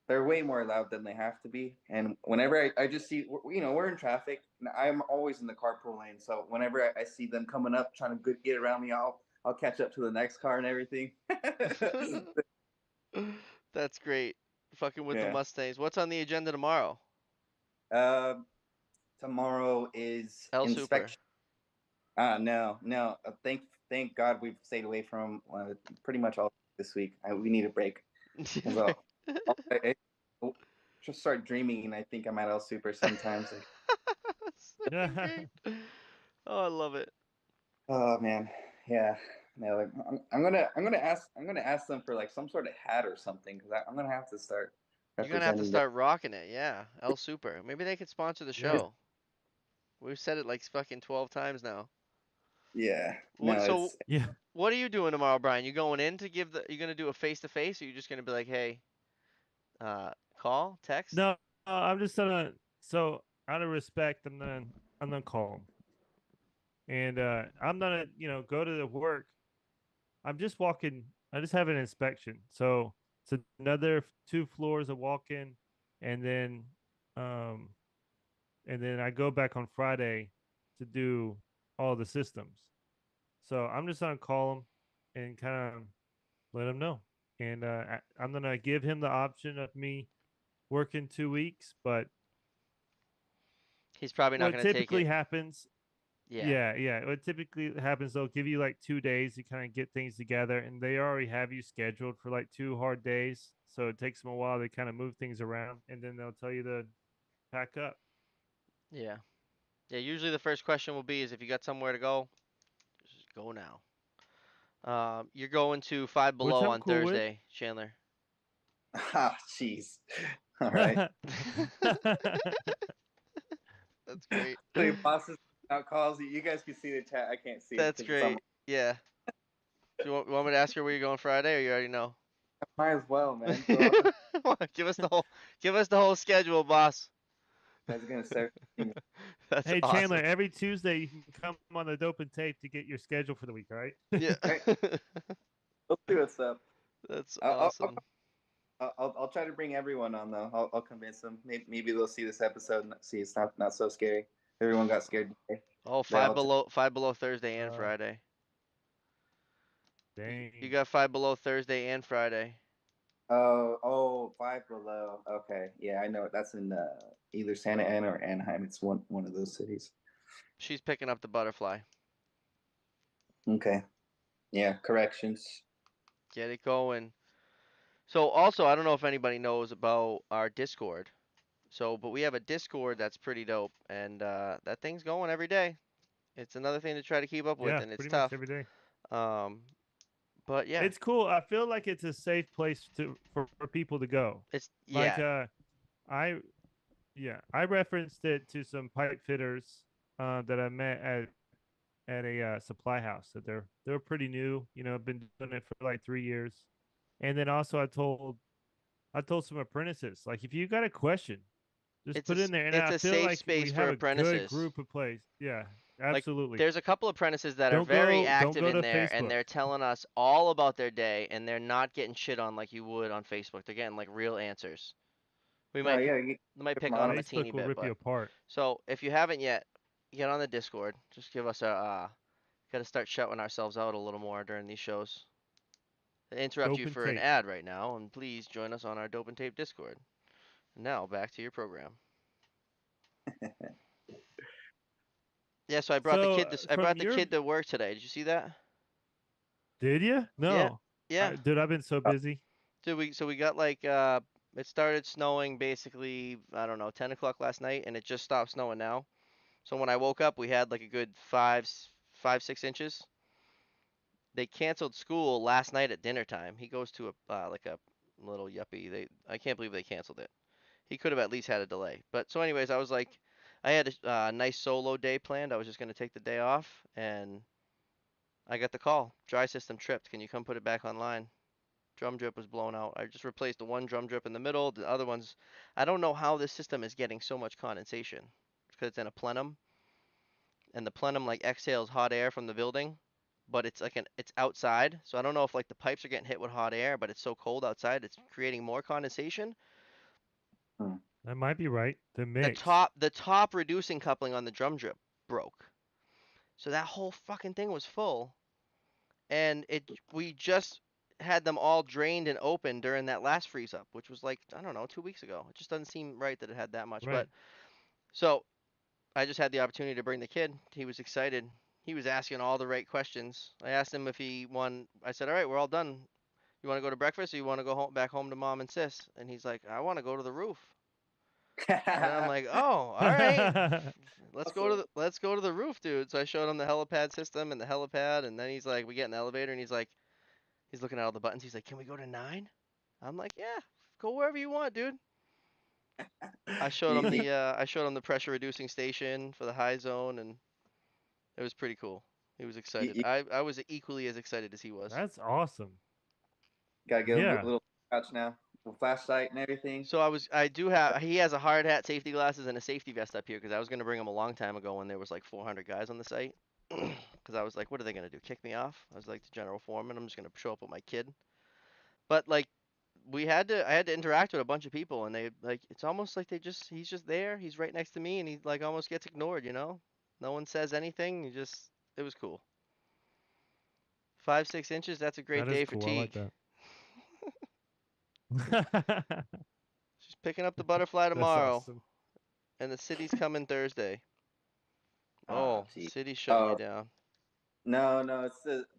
they're way more loud than they have to be. And whenever I just see, we're in traffic, and I'm always in the carpool lane. So whenever I see them coming up, trying to get around me, I'll catch up to the next car and everything. That's great. Fucking with the Yeah. Mustangs. What's on the agenda tomorrow? Um, Tomorrow is El Super. inspection. No, no. Thank God we've stayed away from pretty much all this week. We need a break because I'll just start dreaming, and I think I'm at El Super sometimes. Like, That's fucking great. Oh, I love it. oh man, yeah. No, like, I'm gonna ask them for like some sort of hat or something because I'm gonna have to start You're gonna have to representing them. start rocking it, yeah. El Super. Maybe they could sponsor the Yeah. show. We've said it like fucking 12 times now. Yeah. What No, so it's Yeah. what are you doing tomorrow, Brian? You going in to give the you gonna do a face to face or you just gonna be like, hey, call, text? No, I'm just gonna. So out of respect, I'm gonna call him, and I'm gonna go to the work. I'm just walking. I just have an inspection, so it's another 2 floors of walk-in, and then um I go back on Friday to do all the systems. So I'm just gonna call him and kind of let him know, and I'm gonna give him the option of me working 2 weeks, but He's probably not what gonna take typically it. happens, Yeah. yeah, what typically happens, they'll give you like 2 days to kind of get things together, and they already have you scheduled for like 2 hard days. So it takes them a while to kind of move things around, and then they'll tell you to pack up. Yeah. Yeah, usually the first question will be is if you got somewhere to go, just go now. You're going to Five Which Below I'm on cool with. Thursday, Chandler. ah, jeez. All right. That's great. So bosses out calls. You guys can see the chat. I can't see it That's because it's on. great. Yeah. Do you want me to ask her where you're going Friday, or you already know? Might as well, man. Go on. Give us the whole schedule, boss. Guys are gonna start. That's Hey Chandler, awesome. every Tuesday you can come on the Dope and Tape to get your schedule for the week, all right? Yeah. Right. Let's see what's up. That's I'll, I'll, awesome. I'll try to bring everyone on though. I'll convince them. Maybe they'll see this episode and see it's not so scary. Everyone got scared today. Oh, They all Five Below Thursday and Uh, Friday. You dang. got Five Below Thursday and Friday. oh, Five Below. Okay, yeah, I know. That's in either Santa Ana or Anaheim. It's one of those cities. She's picking up the butterfly. Okay, yeah. Corrections. Get it going. So also, I don't know if anybody knows about our Discord. So, but we have a Discord that's pretty dope, and that thing's going every day. It's another thing to try to keep up with, Yeah, and it's pretty much tough. every day. Um, but yeah, It's cool. I feel like it's a safe place for people to go. it's Like yeah, I yeah, I referenced it to some pipe fitters that I met at at a supply house that they're pretty new. You know, been doing it for like 3 years. And then also I told some apprentices, like, if you got a question, just It's a put it in there. And it's I a feel safe like we space for have a good apprentices. group of plays. Yeah, Like absolutely. there's a couple apprentices that are Don't very go don't active go in to there and Facebook. they're telling us all about their day and they're not getting shit on like you would on Facebook. They're getting like real answers. We No, might yeah, you we might get them pick on them on. a teeny Facebook will bit, rip you but apart. so if you haven't yet, get on the Discord. Just give us a got to start shouting ourselves out a little more during these shows. I interrupt Dope you and for an tape. ad right now, and please join us on our Dope and Tape Discord. Now back to your program. Yeah, so I brought the So kid this. I from brought the your kid to work today. Did you see that? did you? Yeah, No. yeah. Dude, I've been so busy. Dude, we got like it started snowing basically I don't know 10 o'clock last night, and it just stopped snowing now. So when I woke up, we had like a good 5, 6 inches. They canceled school last night at dinner time. He goes to a like a little yuppie. I can't believe they canceled it. He could have at least had a delay. But so anyways, I was like, I had a nice solo day planned. I was just gonna take the day off, and I got the call. Dry system tripped. Can you come put it back online? Drum drip was blown out. I just replaced the one drum drip in the middle. The other ones, I don't know how this system is getting so much condensation because it's in a plenum, and the plenum like exhales hot air from the building, but it's outside. So I don't know if like the pipes are getting hit with hot air, but it's so cold outside it's creating more condensation. Hmm. That might be right. The The mix. top reducing coupling on the drum drip broke. So that whole fucking thing was full, and it we just had them all drained and open during that last freeze up, which was like I don't know 2 weeks ago. It just doesn't seem right that it had that much. But Right. so I just had the opportunity to bring the kid. He was excited. He was asking all the right questions. I asked him if he won. I said, "All right, we're all done. You want to go to breakfast, or you want to go home back home to mom and sis?" And he's like, "I want to go to the roof." And I'm like, "Oh, all right. Awesome. Let's go to the roof, dude." So I showed him the helipad system and the helipad, and then he's like, we get in the elevator, and he's like, he's looking at all the buttons. He's like, "Can we go to 9?" I'm like, "Yeah, go wherever you want, dude." You- I showed him the pressure reducing station for the high zone, and it was pretty cool. He was you, excited. you I was equally as excited as he was. That's awesome. gotta get a Yeah. little couch now, with flashlight and everything. So I do have he has a hard hat, safety glasses, and a safety vest up here because I was gonna bring him a long time ago when there was like 400 guys on the site. Because I was like, what are they gonna do? Kick me off? I was like the general foreman. I'm just gonna show up with my kid. But like I had to interact with a bunch of people, and they like it's almost like he's just there. He's right next to me, and he like almost gets ignored. No one says anything. It was cool. 5, 6 inches. That's a great That is day for cool. I like Teague. that. She's picking up the butterfly That's tomorrow, awesome. and the city's coming Thursday. Ah, Oh, the gee. city's shutting you Oh down. no, no,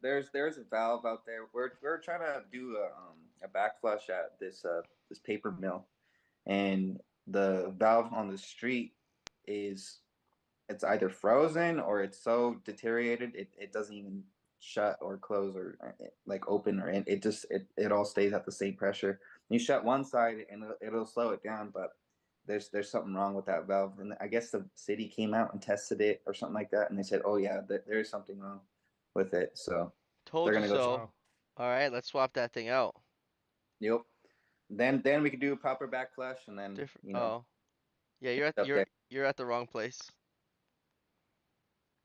there's a valve out there. We're trying to do a back flush at this paper mill, and the valve on the street is it's either frozen or it's so deteriorated it doesn't even shut or close or like open or it just it all stays at the same pressure. You shut one side and it'll slow it down, but there's something wrong with that valve, and I guess the city came out and tested it or something like that, and they said, oh yeah, there is something wrong with it, so they're Told you gonna go check. so. Wow. All right, let's swap that thing out. Yep. Then we could do a proper back flush, and then Different. Oh, yeah, up there. you're at the wrong place.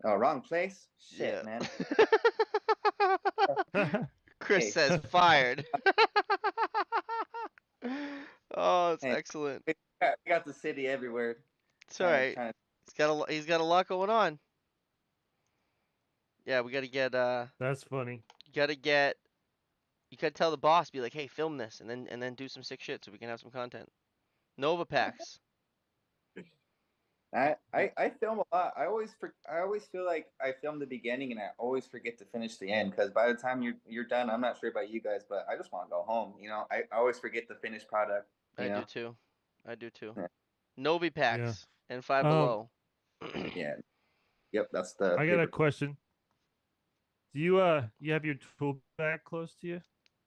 Oh, wrong place. Shit, Yeah. man. Chris Hey, says fired. Oh, it's hey, excellent. we got the city everywhere. It's all Trying to right. trying to. He's got a lot going on. Yeah, we gotta get That's funny. you gotta get you gotta tell the boss, be like, hey, film this, and then do some sick shit so we can have some content. Nova packs. I film a lot. I always feel like I film the beginning and I always forget to finish the end, because by the time you're done, I'm not sure about you guys, but I just want to go home. I always forget the finished product. I You do know. too. I do too. Yeah. Novi Yeah. packs and Five Um, Below. Yeah. Yep. That's the I got a paper. question. Do you have your tool bag close to you?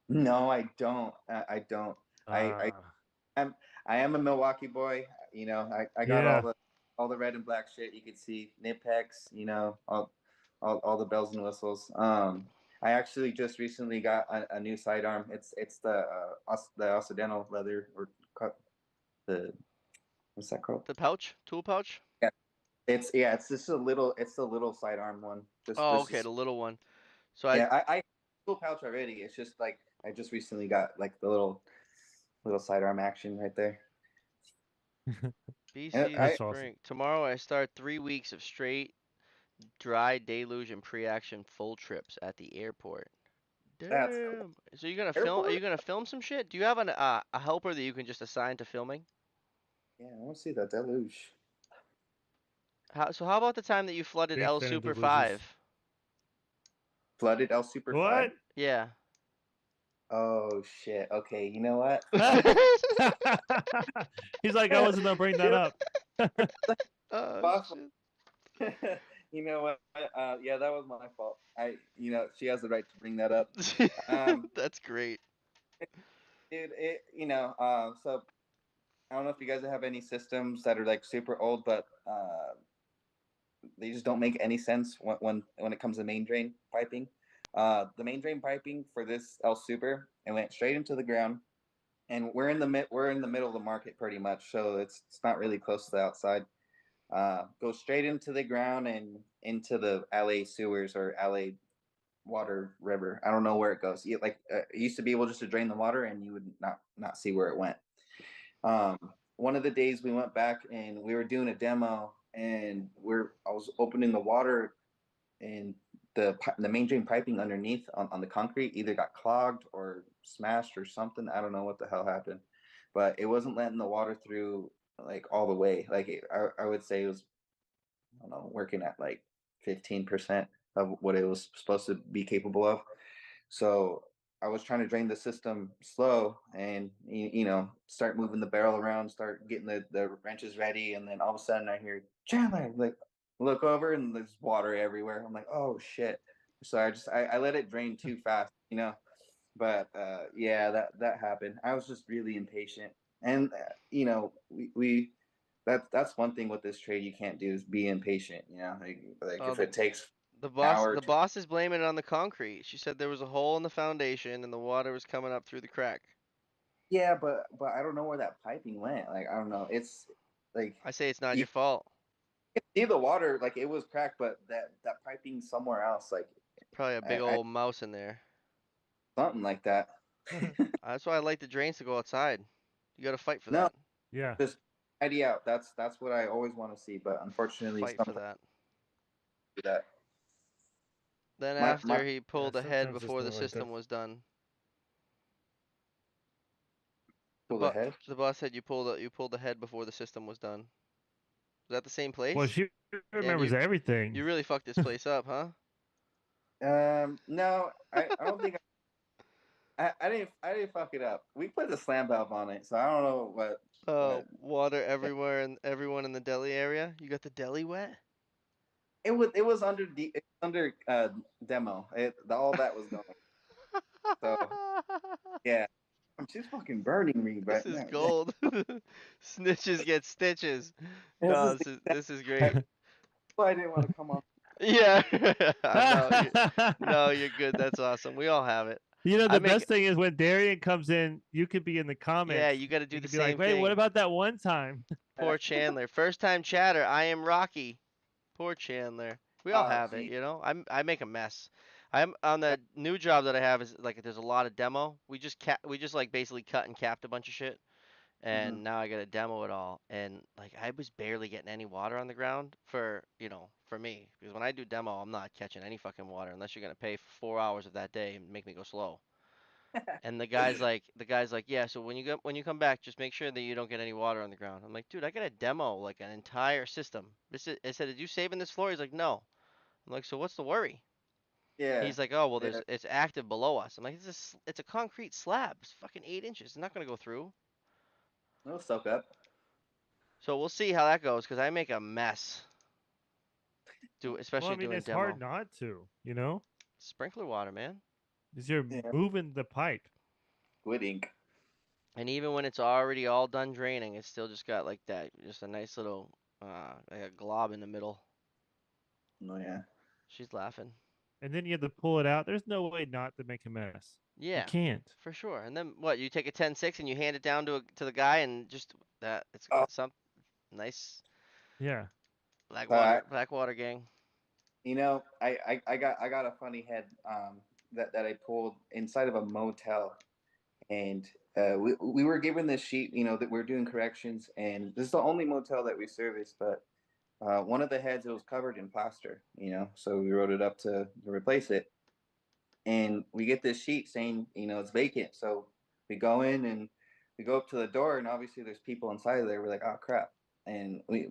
No, I don't. I don't. I Uh am I am a Milwaukee boy. I got yeah. all the red and black shit. You can see Nipex. all the bells and whistles. I actually just recently got a new sidearm. It's the Occidental leather or the what's that called? The pouch, tool pouch. Yeah, it's just a little sidearm one. Just Oh, this okay, is the little one. So yeah. I full pouch already. It's just like I just recently got like the little sidearm action right there. And BC I That's awesome. Spring. Tomorrow I start 3 weeks of straight dry deluge and pre-action full trips at the airport. that's cool. Damn. So you're gonna film? Are Airport? you gonna film some shit? Do you have a helper that you can just assign to filming? Yeah, I want to see that deluge. How about the time that you flooded Big El fan of Super deluges. 5? Flooded El Super 5? What? Yeah. Oh shit. Okay, you know what? He's like, I wasn't gonna bring that You up. Oh know, shit. you know what? Yeah, that was my fault. She has the right to bring that up. Um, That's great. dude, so I don't know if you guys have any systems that are like super old, but they just don't make any sense when it comes to main drain piping. The main drain piping for this El Super, it went straight into the ground, and we're in the middle of the market pretty much, so it's not really close to the outside. Goes straight into the ground and into the LA sewers or LA water river. I don't know where it goes. It used to be able just to drain the water, and you would not see where it went. Um, One of the days we went back and we were doing a demo, and I was opening the water, and the main drain piping underneath on the concrete either got clogged or smashed or something. I don't know what the hell happened, but it wasn't letting the water through like all the way. I would say it was, I don't know, working at like 15% of what it was supposed to be capable of. So I was trying to drain the system slow and, start moving the barrel around, start getting the wrenches ready. And then all of a sudden I hear Chandler, like, look over and there's water everywhere. I'm like, oh shit. So I let it drain too fast. But yeah, that happened. I was just really impatient. And, we that's one thing with this trade you can't do is be impatient. Like Oh, if the it takes the an boss hour the to boss is blaming it on the concrete. She said there was a hole in the foundation and the water was coming up through the crack. Yeah, but I don't know where that piping went. Like I don't know. It's like I say it's not you your fault. can see the water, like it was cracked, but that piping somewhere else, like Probably a big I old mouse in there. something like that. That's why I like the drains to go outside. You gotta fight for No, that. Yeah. just idea out. That's what I always want to see, but unfortunately, Fight for sometimes that. do that. Then My after he Yeah. pulled ahead Sometimes it's before the not like that. system was done. The pull bu ahead. the boss said you pulled ahead before the system was done. Was that the same Well, place? she Damn, remembers everything. you really fucked this place up, huh? No, I don't think I didn't fuck it up. We put the slam valve on it, so I don't know what Water everywhere and everyone in the deli area. You got the deli wet? it was under demo. All that was going. So yeah, she's fucking burning me, This but is no, gold. Snitches get stitches. this No, is this is great. exactly why I didn't want to come on. Yeah. No, no, you're good. That's awesome. We all have it. I The make best thing is when Darian comes in, you could be in the Yeah, comments. you got to do You the could be like, same "Wait, what thing. about that one time?" Poor Chandler. First time chatter. I am Rocky. Poor Chandler. We all Oh, have it, gee. you know. I make a mess. I'm on the new job that I have is like there's a lot of demo. We just like basically cut and capped a bunch of shit, Hmm. and now I got to demo it all. And like I was barely getting any water on the ground for for me because when I do demo, I'm not catching any fucking water unless you're gonna pay for 4 hours of that day and make me go slow. And the guy's like, yeah. So when you come back, just make sure that you don't get any water on the ground. I'm like, dude, I got a demo like an entire system. I said, did you saving this floor? He's like, no. I'm like, so what's the worry? Yeah, He's like, oh well, yeah. it's active below us. I'm like, it's a concrete slab. It's fucking 8 inches. It's not gonna go through. It'll soak up. So we'll see how that goes because I make a mess. Well, I Especially mean, doing it's hard demo. not to, Sprinkler water, man. because you're Yeah, moving the pipe. squid ink. And even when it's already all done draining, it's still just got like that, just a nice little like a glob in the middle. Oh yeah. She's laughing. and then you have to pull it out. There's no way not to make a mess. You Yeah, can't. for sure. And then what? You take a 10-6 and you hand it down to the guy and just that it's Oh, some nice Yeah. Blackwater gang. I got a funny head that I pulled inside of a motel, and we were given this sheet, that we're doing corrections, and this is the only motel that we service, but one of the heads, it was covered in plaster, so we wrote it up to replace it, and we get this sheet saying, it's vacant. So we go in and we go up to the door, and obviously there's people inside of there. We're like, oh crap, and we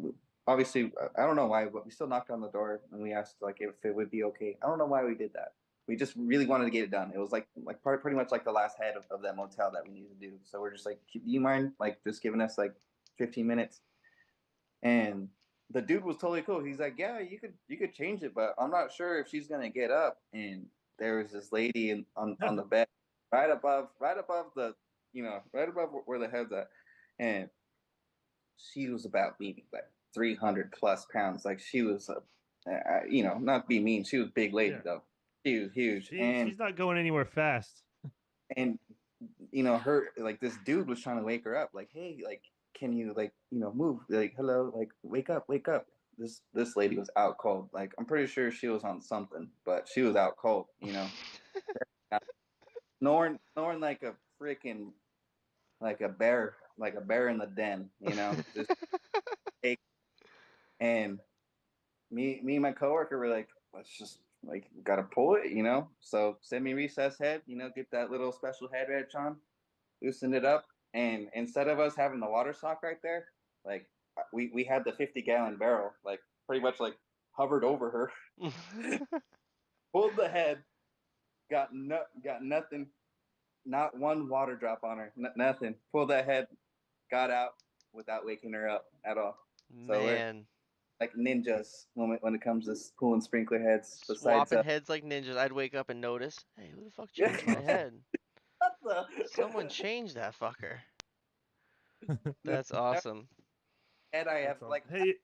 obviously, I don't know why, but we still knocked on the door and we asked like if it would be okay. I don't know why we did that. We just really wanted to get it done. It was like pretty much like the last head of that motel that we needed to do. So we're just like, do you mind like just giving us like 15 minutes? And the dude was totally cool. He's like, "Yeah, you could change it, but I'm not sure if she's gonna get up." And there was this lady on the bed, right above right above where the head's at, and she was about maybe like 300 plus pounds. Like she was not to be mean, she was a big lady Yeah. though. She was huge, She's not going anywhere fast. and her, like, this dude was trying to wake her up, like, hey, like, can you, like, move, like, hello, like, wake up. This lady was out cold. Like, I'm pretty sure she was on something, but she was out cold. Snoring like a freaking, like a bear in the den, just take. And me and my coworker were like, let's just, like, gotta pull it, so semi recess head, get that little special head edge on, loosened it up, and instead of us having the water sock right there, like, we had the 50-gallon barrel, like, pretty much like hovered over her, pulled the head, got nothing, not one water drop on her, nothing. Pulled that head, got out without waking her up at all. So we're Man, like ninjas when it comes to pulling sprinkler heads. Besides, swapping heads like ninjas. I'd wake up and notice, hey, who the fuck yeah, changed my Awesome. head? what Someone changed that fucker. the That's awesome. head I have, That's awesome. like, Hey,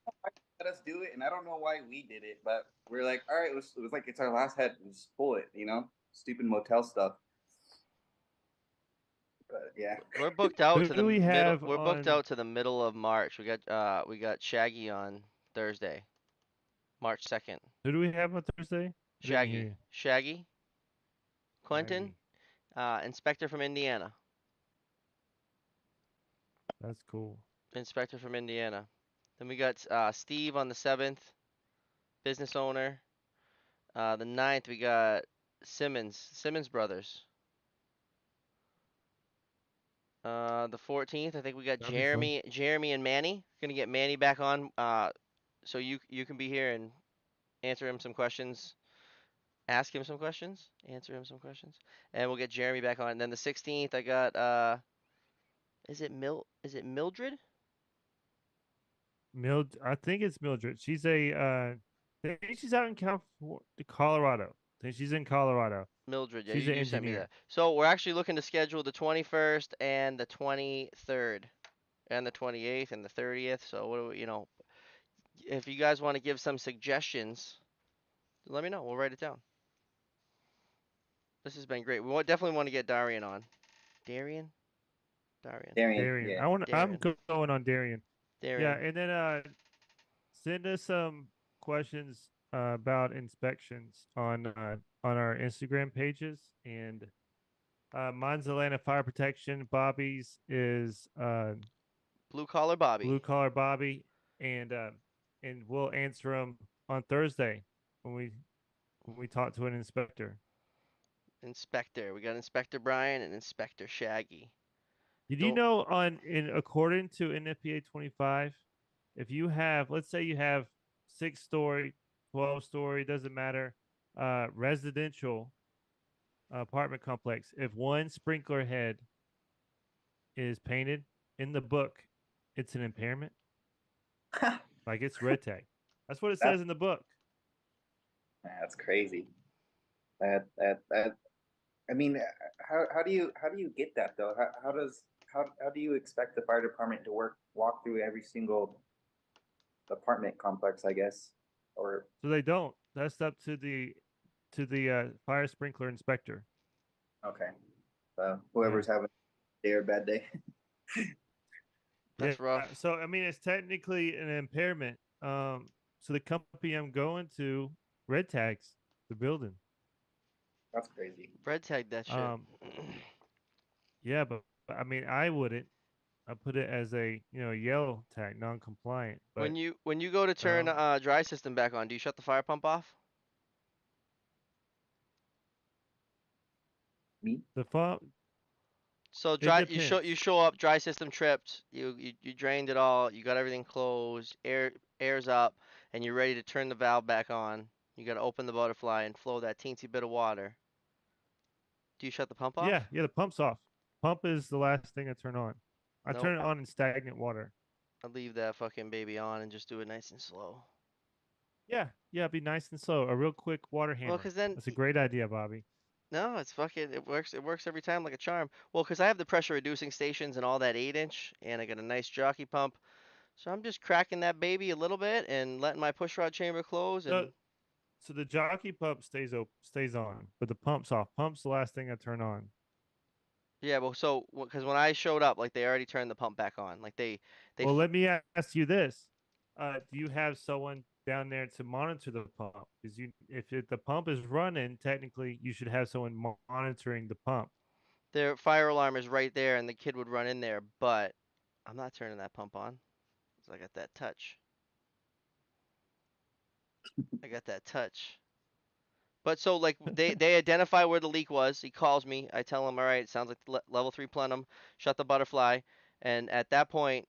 let us do it, and I don't know why we did it, but we're like, all right, it was like it's our last head, let's pull it, stupid motel stuff. But yeah, We're booked out who to the do we middle. have We're booked on? out to the middle of March. We got Shaggy on Thursday, March 2nd. Who do we have on Thursday? I didn't hear you. Shaggy, Quentin, Maggie. Inspector from Indiana. That's cool. Inspector from Indiana. Then we got Steve on the 7th, business owner. The 9th we got Simmons Brothers. The 14th I think we got That'd be fun. Jeremy and Manny. Gonna get Manny back on. So you can be here and answer him some questions, ask him some questions, answer him some questions, and we'll get Jeremy back on. And then the 16th I got is it Mildred? I think it's Mildred. She's I think she's out in Colorado. I think she's in Colorado. Mildred, yeah, She's an you sent me engineer. that. So we're actually looking to schedule the 21st and the 23rd and the 28th and the 30th. So what do we, if you guys want to give some suggestions, let me know. We'll write it down. This has been great. Definitely want to get Darian on. Darian? Darian. Darian, Darian. yeah. I'm Darian. going on Darian. Yeah, Darian. and then send us some questions about inspections on our Instagram pages, and mine's Atlanta Fire Protection. Bobby's is Blue Collar Bobby. Blue Collar Bobby, and we'll answer them on Thursday when we talk to an inspector. Inspector. We got Inspector Brian and Inspector Shaggy. Did you Don't. know in according to NFPA 25, if you have, let's say you have 6-story, 12-story, doesn't matter, residential apartment complex, if one sprinkler head is painted in the book, it's an impairment. Like it's red tag. That's what it that's says in the book. that's crazy. That I mean, how do you get that though? How do you expect the fire department to walk through every single apartment complex, I guess, or So they don't. That's up to the fire sprinkler inspector. Okay. So Yeah. whoever's having a day or bad day. Yeah. That's rough. So I mean, it's technically an impairment. So the company I'm going to red tags the building. That's crazy. Red tag that shit. Um, yeah, but I mean, I wouldn't. I put it as a yellow tag, non-compliant. But When you go to turn um, dry system back on, do you shut the fire pump off? Me? the phone, So it dry, you depends. show up, dry system tripped. You drained it all. You got everything closed. Air's up, and you're ready to turn the valve back on. You got to open the butterfly and flow that teensy bit of water. Do you shut the pump Yeah, off? yeah, the pump's off. Pump is the last thing I turn on. I Nope. turn it on in stagnant water. I leave that fucking baby on and just do it nice and slow. Yeah, yeah, be nice and slow. A real quick water Well, hammer. 'cause then That's a great idea, Bobby. no, it's fucking it works. It works every time like a charm. Well, 'cause I have the pressure reducing stations and all that 8 inch, and I got a nice jockey pump. So I'm just cracking that baby a little bit and letting my push rod chamber close So, and so the jockey pump stays on, but the pump's off. Pump's the last thing I turn on. yeah, well, so because when I showed up, like they already turned the pump back on. Like they Well, let me ask you this: do you have someone down there to monitor the pump? Because if the pump is running, technically you should have someone monitoring the pump. their fire alarm is right there, and the kid would run in there, but I'm not turning that pump on. 'Cause I got that touch. I got that touch. But so like they identify where the leak was. He calls me. I tell him, all right, it sounds like the level 3 plenum. Shut the butterfly, and at that point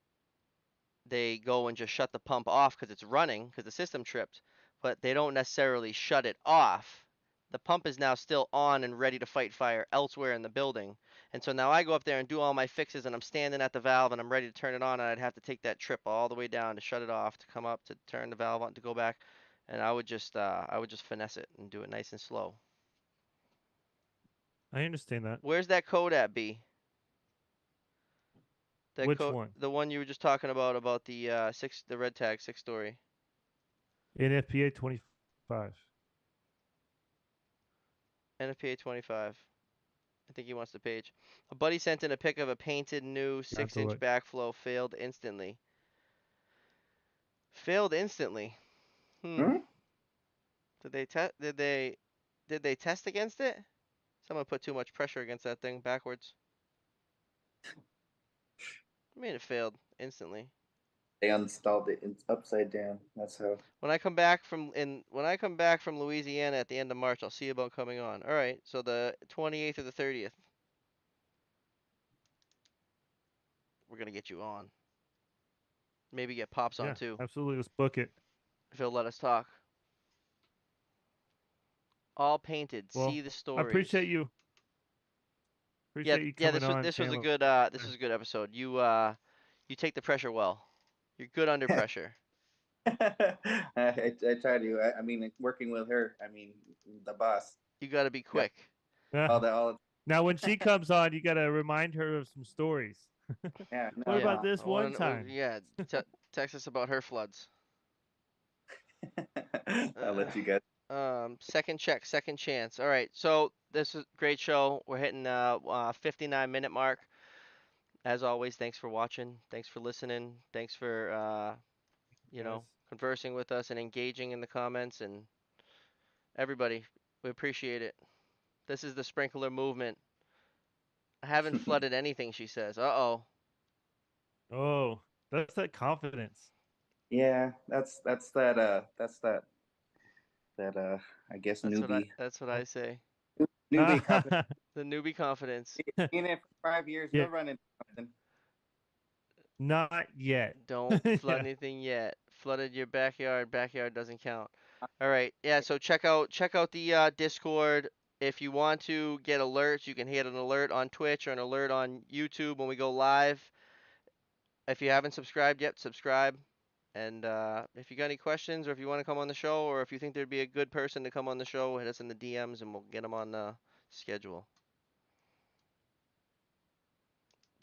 they go and just shut the pump off because it's running because the system tripped. But they don't necessarily shut it off. The pump is now still on and ready to fight fire elsewhere in the building. And so now I go up there and do all my fixes, and I'm standing at the valve and I'm ready to turn it on, and I'd have to take that trip all the way down to shut it off, to come up to turn the valve on to go back, and I would just finesse it and do it nice and slow. I understand that. Where's that code at, B? That Which code, one? the one you were just talking about the the red tag 6 story. NFPA 25. NFPA 25. I think he wants the page. A buddy sent in a pic of a painted new I have six to inch look. backflow. Failed instantly. Failed instantly. Hmm. Hmm? Did they test? Did they test against it? Someone put too much pressure against that thing backwards. I mean, it failed instantly. They installed it upside down. That's how. When I come back from Louisiana at the end of March, I'll see about coming on. All right. So the 28th or the 30th, we're gonna get you on. Maybe get Pops on Yeah, too, absolutely. Let's book it. if he'll let us talk. All painted. See Well, the I appreciate stories. you. Yeah, Appreciate you yeah. coming on, This was a Chandler. good episode. You take the pressure well. You're good under pressure. I try to. I mean, working with her. I mean, the boss. You got to be Yeah. quick. All that. All. Now, when she comes on, you got to remind her of some stories. Yeah. What No. Yeah. about No. this I one want to. time? Yeah. Text us about her floods. I'll Uh, let you guys. second check, second chance. All right. So this is a great show. We're hitting 59-minute mark. As always, thanks for watching. Thanks for listening. Thanks for Guys. conversing with us and engaging in the comments, and everybody. We appreciate it. This is the sprinkler movement. I haven't flooded anything, she says. Uh-oh. Oh, that's that confidence. Yeah. That's that. I guess newbie. That's what I say. Newbie confidence. The newbie confidence. In it for 5 years, Yeah, you'll run into something. not yet. Don't flood Yeah, anything yet. Flooded your backyard. Backyard doesn't count. All right. Yeah, so check out the Discord. If you want to get alerts, you can hit an alert on Twitch or an alert on YouTube when we go live. If you haven't subscribed yet, subscribe. And if you got any questions, or if you want to come on the show, or if you think there'd be a good person to come on the show, hit us in the DMs and we'll get them on the schedule.